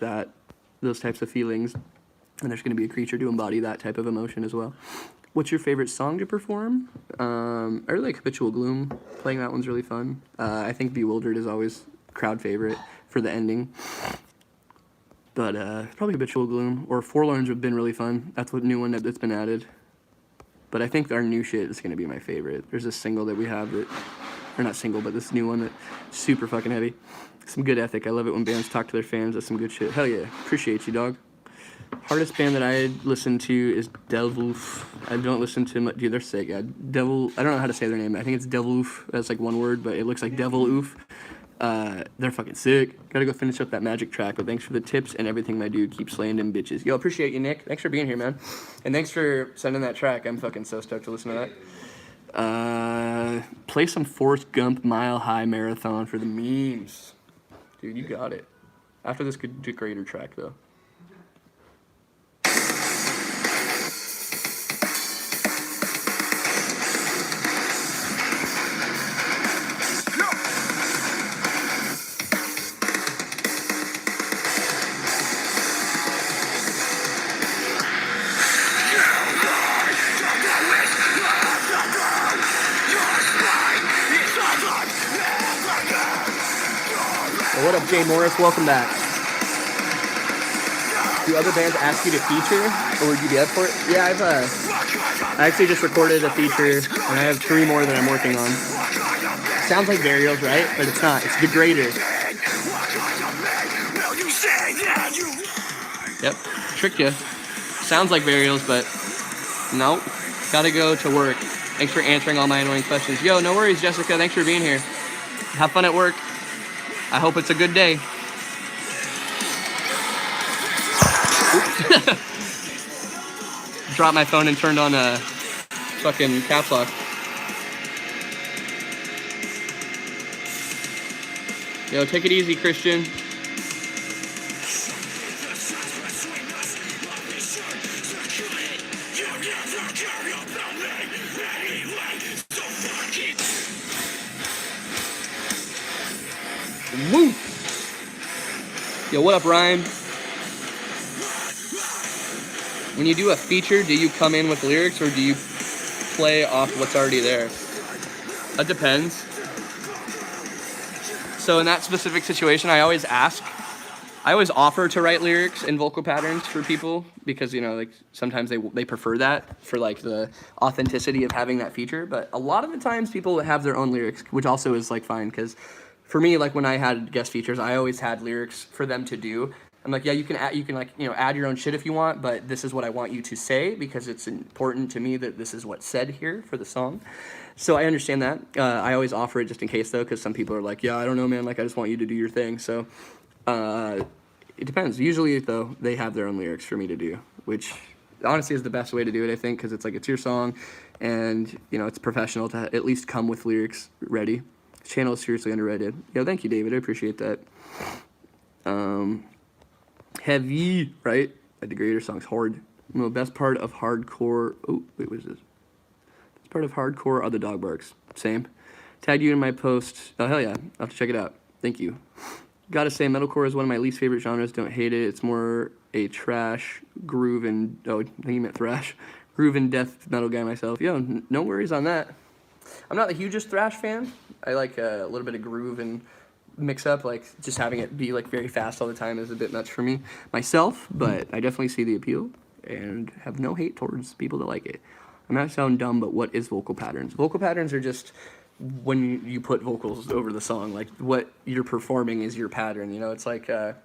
those types of feelings, and there's going to be a creature to embody that type of emotion as well. What's your favorite song to perform? I really like Habitual Gloom. Playing that one's really fun. I think Bewildered is always crowd favorite for the ending. But probably Habitual Gloom. Or Forlorns have been really fun. That's what new one that's been added. But I think our new shit is going to be my favorite. There's this single that we have that, or not single, but this new one that's super fucking heavy. Some good ethic. I love it when bands talk to their fans. That's some good shit. Hell yeah. Appreciate you, dog. Hardest band that I listen to is Digivolve. I don't listen to much. Dude, they're sick. I don't know how to say their name. I think it's Digivolve. That's like one word, but it looks like Devil Oof. They're fucking sick. Gotta go finish up that Magic track, but thanks for the tips and everything, my dude. Keep slaying them bitches. Yo, appreciate you, Nick. Thanks for being here, man. And thanks for sending that track. I'm fucking so stoked to listen to that. Play some Forrest Gump Mile High Marathon for the memes. Dude, you got it. After this Degrader track, though. What up, Jay Morris? Welcome back. Do other bands ask you to feature, or would you be up for it? Yeah, I actually just recorded a feature, and I have 3 more that I'm working on. Sounds like Burials, right? But it's not. It's Degrader. Yep, tricked you. Sounds like Burials, but no. Gotta go to work. Thanks for answering all my annoying questions. Yo, no worries, Jessica. Thanks for being here. Have fun at work. I hope it's a good day. Dropped my phone and turned on a fucking caps lock. Yo, take it easy, Christian. Woo! Yo, what up, Ryan? When you do a feature, do you come in with lyrics or do you play off what's already there? That depends. So in that specific situation, I always offer to write lyrics and vocal patterns for people because, like sometimes they prefer that for like the authenticity of having that feature. But a lot of the times people have their own lyrics, which also is like fine because for me, like when I had guest features, I always had lyrics for them to do. I'm like, yeah, you can add your own shit if you want, but this is what I want you to say because it's important to me that this is what's said here for the song. So I understand that. I always offer it just in case though, because some people are like, yeah, I don't know, man. Like I just want you to do your thing. So it depends. Usually though, they have their own lyrics for me to do, which honestly is the best way to do it, I think, because it's like it's your song, and it's professional to at least come with lyrics ready. This channel is seriously underrated. Yo, thank you, David. I appreciate that. Heavy, right? A Degrader song's hard. Best part of hardcore. Oh, wait, what is this? Best part of hardcore are the dog barks. Same. Tag you in my post. Oh, hell yeah. I'll have to check it out. Thank you. Gotta say, metalcore is one of my least favorite genres. Don't hate it. It's more a trash groove and. Oh, I think you meant thrash. Groove and death metal guy myself. Yo, no worries on that. I'm not the hugest thrash fan. I like a little bit of groove and mix up, like just having it be like very fast all the time is a bit much for me myself, but I definitely see the appeal and have no hate towards people that like it. I might sound dumb, but what is vocal patterns? Vocal patterns are just when you put vocals over the song, like what you're performing is your pattern, it's like when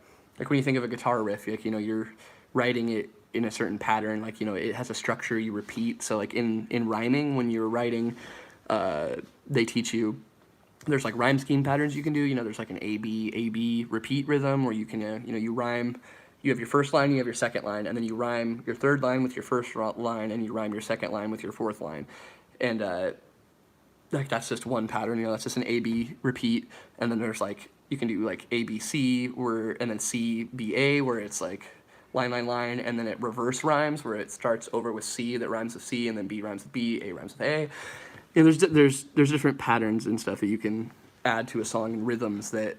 you think of a guitar riff, like, you're writing it in a certain pattern, like, you know, it has a structure you repeat. So like in rhyming, when you're writing, they teach you, there's like rhyme scheme patterns you can do. You know, there's like an A-B repeat rhythm where you can, you know, you rhyme, you have your first line, you have your second line, and then you rhyme your third line with your first line, and you rhyme your second line with your fourth line. And like that's just one pattern, you know, that's just an A-B repeat. And then there's like, you can do like A-B-C, and then C-B-A, where it's like line, and then it reverse rhymes, where it starts over with C that rhymes with C, and then B rhymes with B, A rhymes with A. You know, there's different patterns and stuff that you can add to a song and rhythms that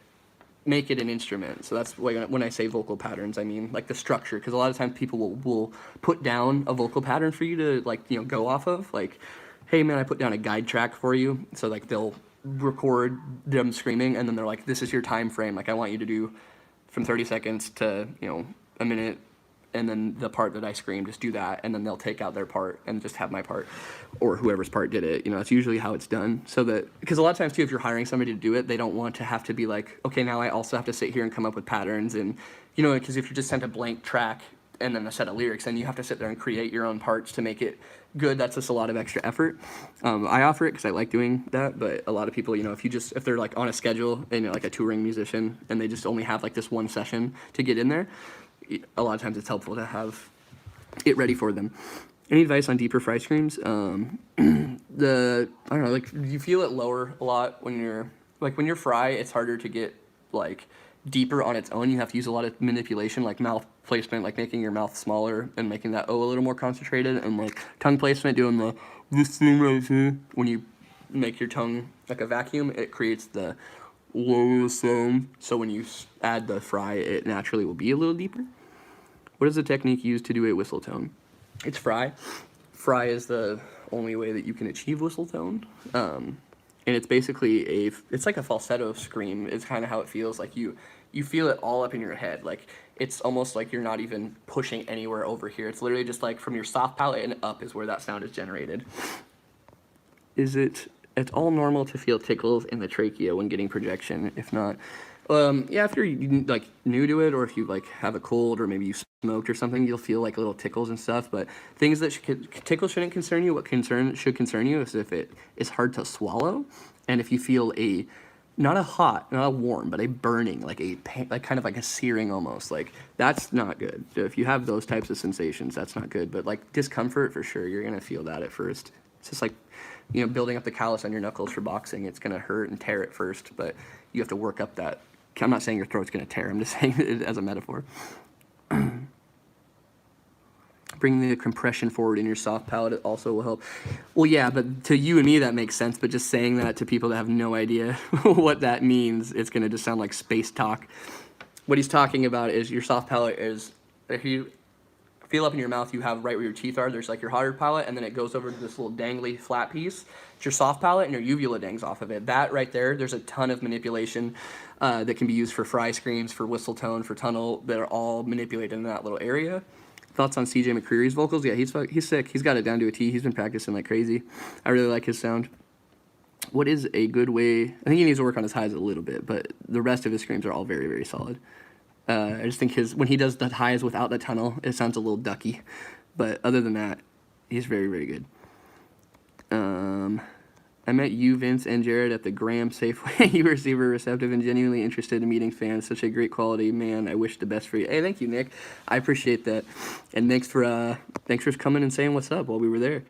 make it an instrument. So that's why when I say vocal patterns, I mean like the structure, because a lot of times people will put down a vocal pattern for you to, like, you know, go off of. Like, hey man, I put down a guide track for you. So like they'll record them screaming, and then they're like, this is your time frame. Like, I want you to do from 30 seconds to, you know, a minute, and then the part that I scream, just do that, and then they'll take out their part and just have my part, or whoever's part did it. You know, that's usually how it's done. So that, because a lot of times too, if you're hiring somebody to do it, they don't want to have to be like, okay, now I also have to sit here and come up with patterns. And, you know, because if you're just sent a blank track and then a set of lyrics, then you have to sit there and create your own parts to make it good. That's just a lot of extra effort. I offer it because I like doing that, but a lot of people, you know, if they're like on a schedule and you're like a touring musician and they just only have like this one session to get in there, a lot of times it's helpful to have it ready for them. Any advice on deeper fry screams? I don't know, like, you feel it lower a lot when you're fry. It's harder to get like deeper on its own. You have to use a lot of manipulation, like mouth placement, like making your mouth smaller and making that O a little more concentrated, and like tongue placement, doing this thing right here. When you make your tongue like a vacuum, it creates the lower sound. So when you add the fry, it naturally will be a little deeper. What is the technique used to do a whistle tone? It's fry. Fry is the only way that you can achieve whistle tone. And it's basically it's like a falsetto scream. It's kind of how it feels. Like you feel it all up in your head. Like, it's almost like you're not even pushing anywhere over here. It's literally just like from your soft palate and up is where that sound is generated. It's all normal to feel tickles in the trachea when getting projection. If not, yeah, if you're like new to it, or if you like have a cold, or maybe you smoked or something, you'll feel like little tickles and stuff. But things that tickle shouldn't concern you. What should concern you is if it is hard to swallow, and if you feel not a warm, but a burning, like like kind of like a searing almost. Like, that's not good. So if you have those types of sensations, that's not good. But like discomfort, for sure, you're gonna feel that at first. It's just like, you know, building up the callus on your knuckles for boxing. It's gonna hurt and tear at first, but you have to work up that. I'm not saying your throat's gonna tear. I'm just saying it as a metaphor. Bring the compression forward in your soft palate, it also will help. Well, yeah, but to you and me that makes sense, but just saying that to people that have no idea what that means, it's gonna just sound like space talk. What he's talking about is your soft palate is, if you feel up in your mouth, you have right where your teeth are, there's like your hard palate, and then it goes over to this little dangly flat piece. It's your soft palate, and your uvula dangs off of it. That right there, there's a ton of manipulation that can be used for fry screams, for whistle tone, for tunnel, that are all manipulated in that little area. Thoughts on CJ McCreery's vocals? Yeah, he's sick. He's got it down to a T. He's been practicing like crazy. I really like his sound. What is a good way? I think he needs to work on his highs a little bit, but the rest of his screams are all very, very solid. I just think when he does the highs without the tunnel, it sounds a little ducky. But other than that, he's very, very good. I met you, Vince, and Jared at the Graham Safeway. You were super receptive and genuinely interested in meeting fans. Such a great quality, man. I wish the best for you. Hey, thank you, Nick. I appreciate that, and thanks for coming and saying what's up while we were there.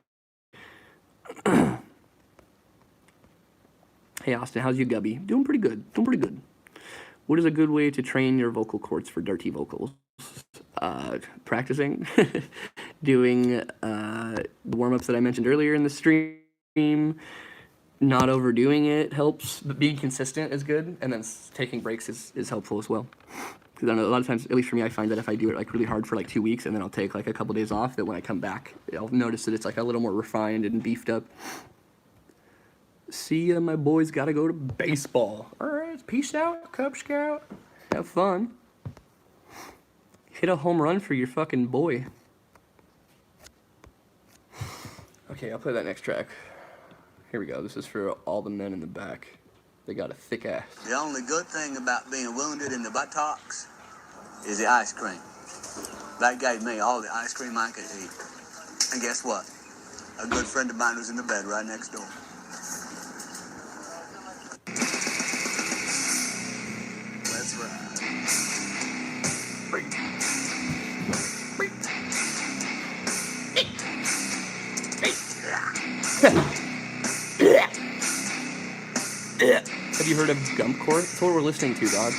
Hey, Austin, how's you, Gubby? Doing pretty good. What is a good way to train your vocal cords for dirty vocals? Practicing, doing the warm-ups that I mentioned earlier in the stream. Not overdoing it helps, but being consistent is good, and then taking breaks is helpful as well. Because I know a lot of times, at least for me, I find that if I do it like really hard for like 2 weeks, and then I'll take like a couple days off, that when I come back, I'll notice that it's like a little more refined and beefed up. See ya, my boys gotta go to baseball. All right, peace out, Cub Scout. Have fun. Hit a home run for your fucking boy. Okay, I'll play that next track. Here we go. This is for all the men in the back. They got a thick ass. The only good thing about being wounded in the buttocks is the ice cream. That gave me all the ice cream I could eat. And guess what? A good friend of mine was in the bed right next door. Let's ride. Have you heard of Gumpcore? That's what we're listening to, dog.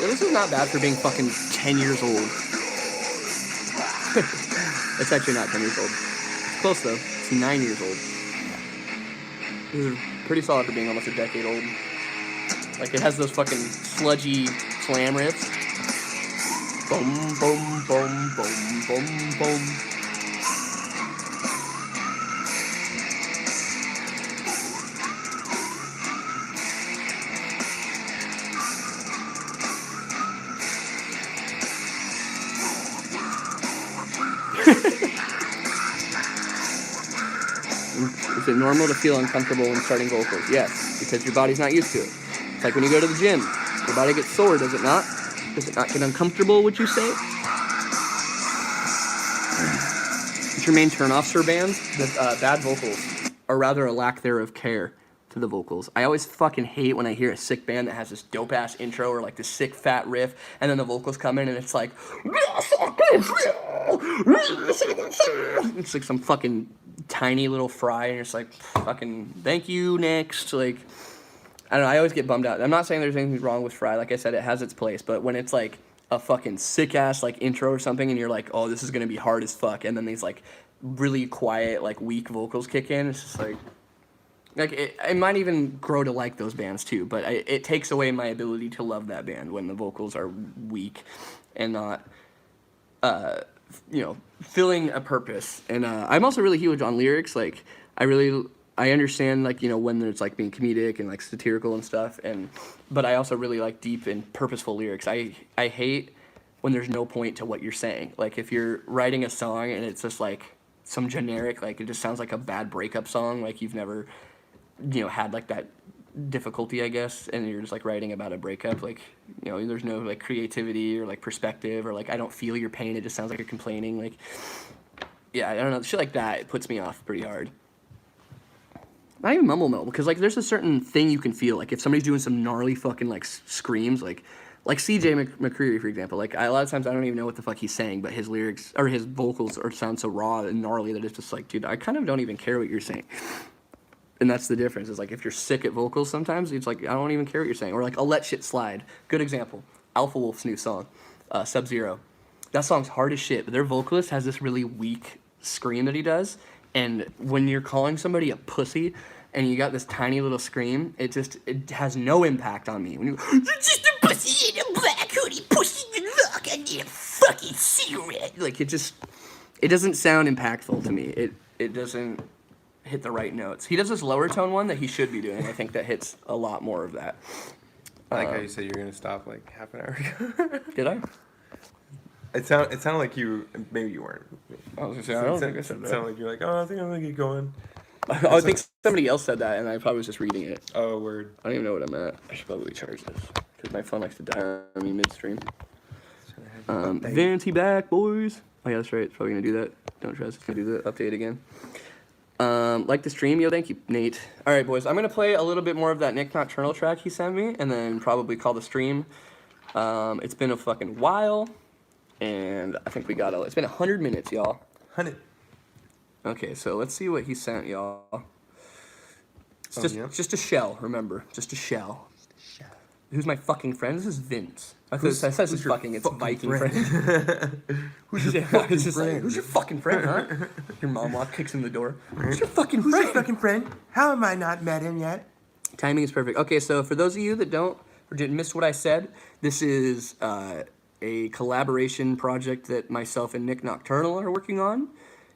This is not bad for being fucking 10 years old. It's actually not 10 years old. It's close though. It's 9 years old. This is pretty solid for being almost a decade old. Like, it has those fucking sludgy slam riffs. Boom, boom, boom, boom, boom, boom. Is it normal to feel uncomfortable when starting vocals? Yes, because your body's not used to it. It's like when you go to the gym. Your body gets sore, does it not? Does it not get uncomfortable, would you say? What's your main turnoffs for bands? The bad vocals, or rather a lack thereof care to the vocals. I always fucking hate when I hear a sick band that has this dope-ass intro or like this sick fat riff, and then the vocals come in and it's like... It's like some fucking tiny little fry, and you're just like, fucking, thank you, next. Like, I don't know, I always get bummed out. I'm not saying there's anything wrong with fry. Like I said, it has its place, but when it's like a fucking sick-ass like intro or something, and you're like, oh, this is gonna be hard as fuck, and then these like really quiet, like weak vocals kick in, it's just like I might even grow to like those bands too, but it takes away my ability to love that band when the vocals are weak and not, filling a purpose. And I'm also really huge on lyrics. Like, I understand, like, when there's like being comedic and like satirical and stuff, but I also really like deep and purposeful lyrics. I hate when there's no point to what you're saying. Like, if you're writing a song and it's just like some generic, like it just sounds like a bad breakup song, like you've never had like that difficulty, I guess, and you're just like writing about a breakup, like, there's no like creativity or like perspective, or like I don't feel your pain, it just sounds like you're complaining. Like, yeah, I don't know, shit like that, it puts me off pretty hard. Not even mumble mumble, because like there's a certain thing you can feel, like if somebody's doing some gnarly fucking like screams, like CJ McCreery, for example, like a lot of times I don't even know what the fuck he's saying, but his lyrics or his vocals sound so raw and gnarly that it's just like, dude, I kind of don't even care what you're saying. And that's the difference. Is like if you're sick at vocals sometimes, it's like I don't even care what you're saying. Or like I'll let shit slide. Good example. Alpha Wolf's new song, Sub-Zero. That song's hard as shit, but their vocalist has this really weak scream that he does. And when you're calling somebody a pussy and you got this tiny little scream, it has no impact on me. When you're just a pussy in a black hoodie pushing the luck, I need a fucking cigarette. Like it doesn't sound impactful to me. It doesn't hit the right notes. He does this lower tone one that he should be doing. I think that hits a lot more of that. I like how you said you were gonna stop like half an hour ago. Did I? It sounded like you. Maybe you weren't. I was gonna say I don't think I said It that. sounded like you're like, oh, I think I'm gonna keep going. I think somebody else said that, and I probably was just reading it. Oh, word. I don't even know what I'm at. I should probably charge this because my phone likes to die on me midstream. Vanity back, boys. Oh yeah, that's right. It's probably gonna do that. Don't trust. It's gonna do the update again. Like the stream, yo, thank you, Nate. All right, boys, I'm gonna play a little bit more of that Nick Nocturnal track he sent me, and then probably call the stream. It's been a fucking while, and I think it's been 100 minutes, y'all. 100. Okay, so let's see what he sent, y'all. It's just a shell, remember, just a shell. Who's my fucking friend? This is Vince. I said this is fucking, it's Viking friend. Who's your fucking friend? Who's your fucking friend, huh? Your mom kicks in the door. Who's your fucking friend? Who's your fucking friend? How am I not met him yet? Timing is perfect. Okay, so for those of you that didn't miss what I said, this is a collaboration project that myself and Nick Nocturnal are working on.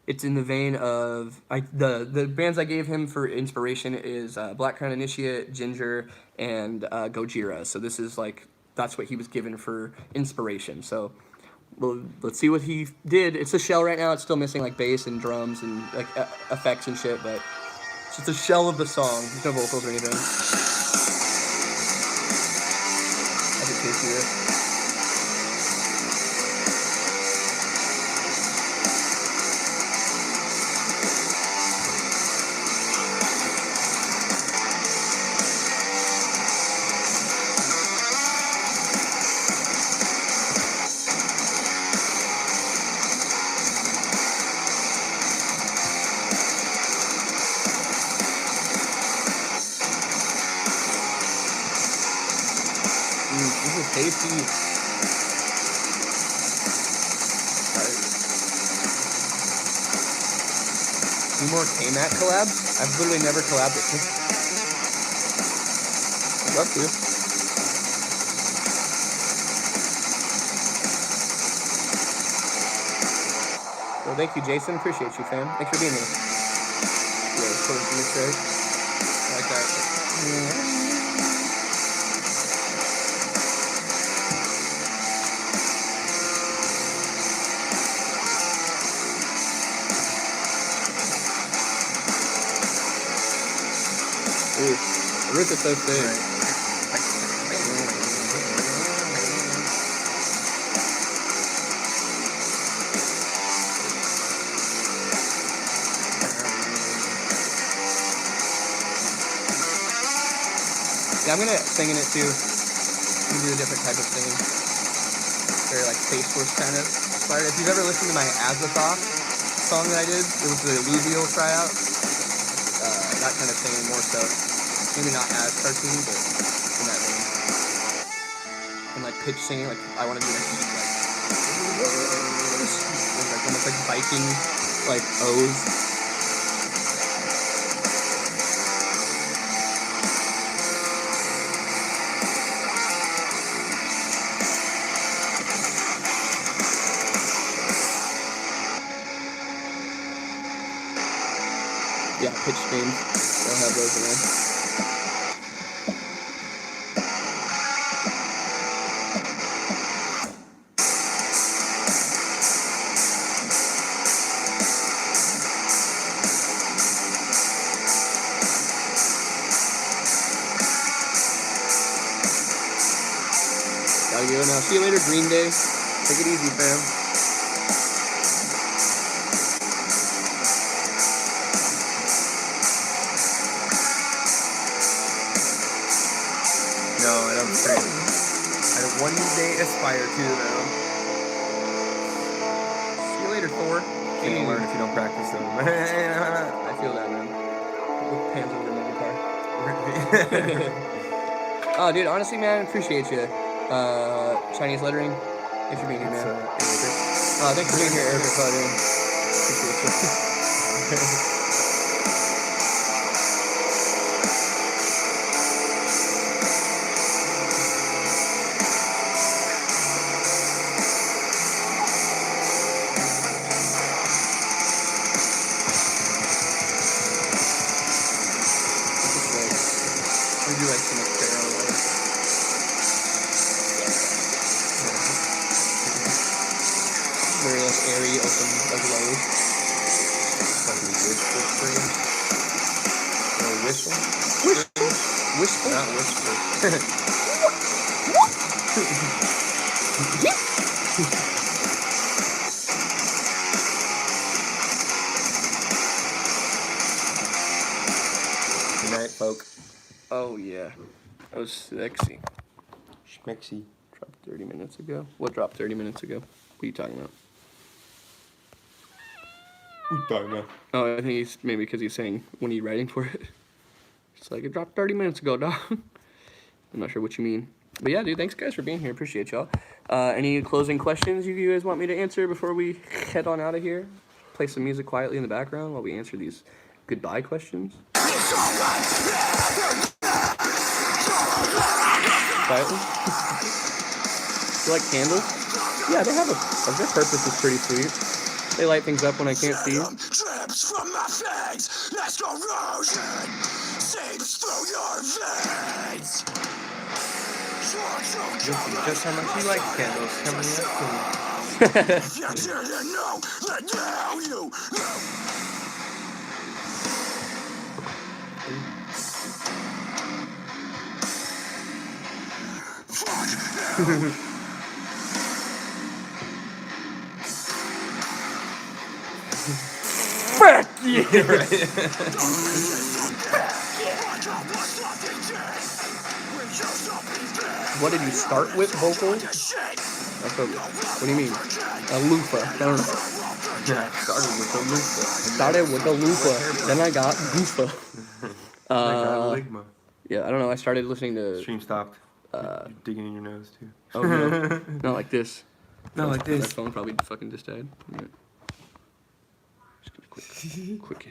It's in the vein of the bands I gave him for inspiration is Black Crown Initiate, Ginger, and Gojira. So this is like that's what he was given for inspiration. So let's see what he did. It's a shell right now. It's still missing like bass and drums and like effects and shit, but it's just a shell of the song. There's no vocals or anything. That's a tasty riff. This is tasty. Any more K-Mac collabs? I've literally never collabed with him. I'd love to. Well, thank you, Jason. Appreciate you, fam. Thanks for being here. Yeah, of course, you say. I like that. Ooh, the roof is so thick. Yeah, I'm gonna sing in it too. I'm gonna do a different type of singing. Very like Space Force kind of inspired. If you've ever listened to my Azathoth song that I did, it was the alluvial tryout. That kind of singing more so. Maybe not as cartoony, but in that vein. And like pitch singing, like I want to do like almost like Viking like O's. Yeah, pitch screams. They'll have those in there. Gotta go now. See you later, Green Day. Take it easy, fam. No, I don't think. I don't one day aspire to though. See you later, Thor. You can learn if you don't practice them. I feel that, man. With pans over my guitar. Oh, dude, honestly, man, appreciate you. Chinese lettering. Thanks for being here, man. Thanks for being here, Eric. Appreciate you. We do like some experiment. Very like airy, open, like low. Fucking whisper scream. Or whistle? Whistle? Whistle? Not whisper. Good night, folk. Oh yeah, that was sexy. Schmexy. Dropped 30 minutes ago. What dropped 30 minutes ago? What are you talking about? What you talking about? Oh, I think he's maybe because he's saying when are you writing for it? It's like it dropped 30 minutes ago, dog. I'm not sure what you mean. But yeah, dude, thanks guys for being here. Appreciate y'all. Any closing questions you guys want me to answer before we head on out of here? Play some music quietly in the background while we answer these goodbye questions. Quietly? You like candles? Yeah, they have their purpose is pretty sweet. They light things up when I can't see. Drips from my fangs as corrosion seeps through your veins. This is just how much he likes candles coming up. If you didn't know, then now you know. Fuck you. Fuck you! What did you start with, vocal? That's a, what do you mean? A loofah. I don't know. Yeah, started with the loofah. Started with a loofah. Then I got loofah. I got ligma. Yeah, I don't know. I started listening to. Stream stopped. You're digging in your nose too. Oh no, not like this. Not like That this. phone probably fucking just died. Yeah. Just gonna quick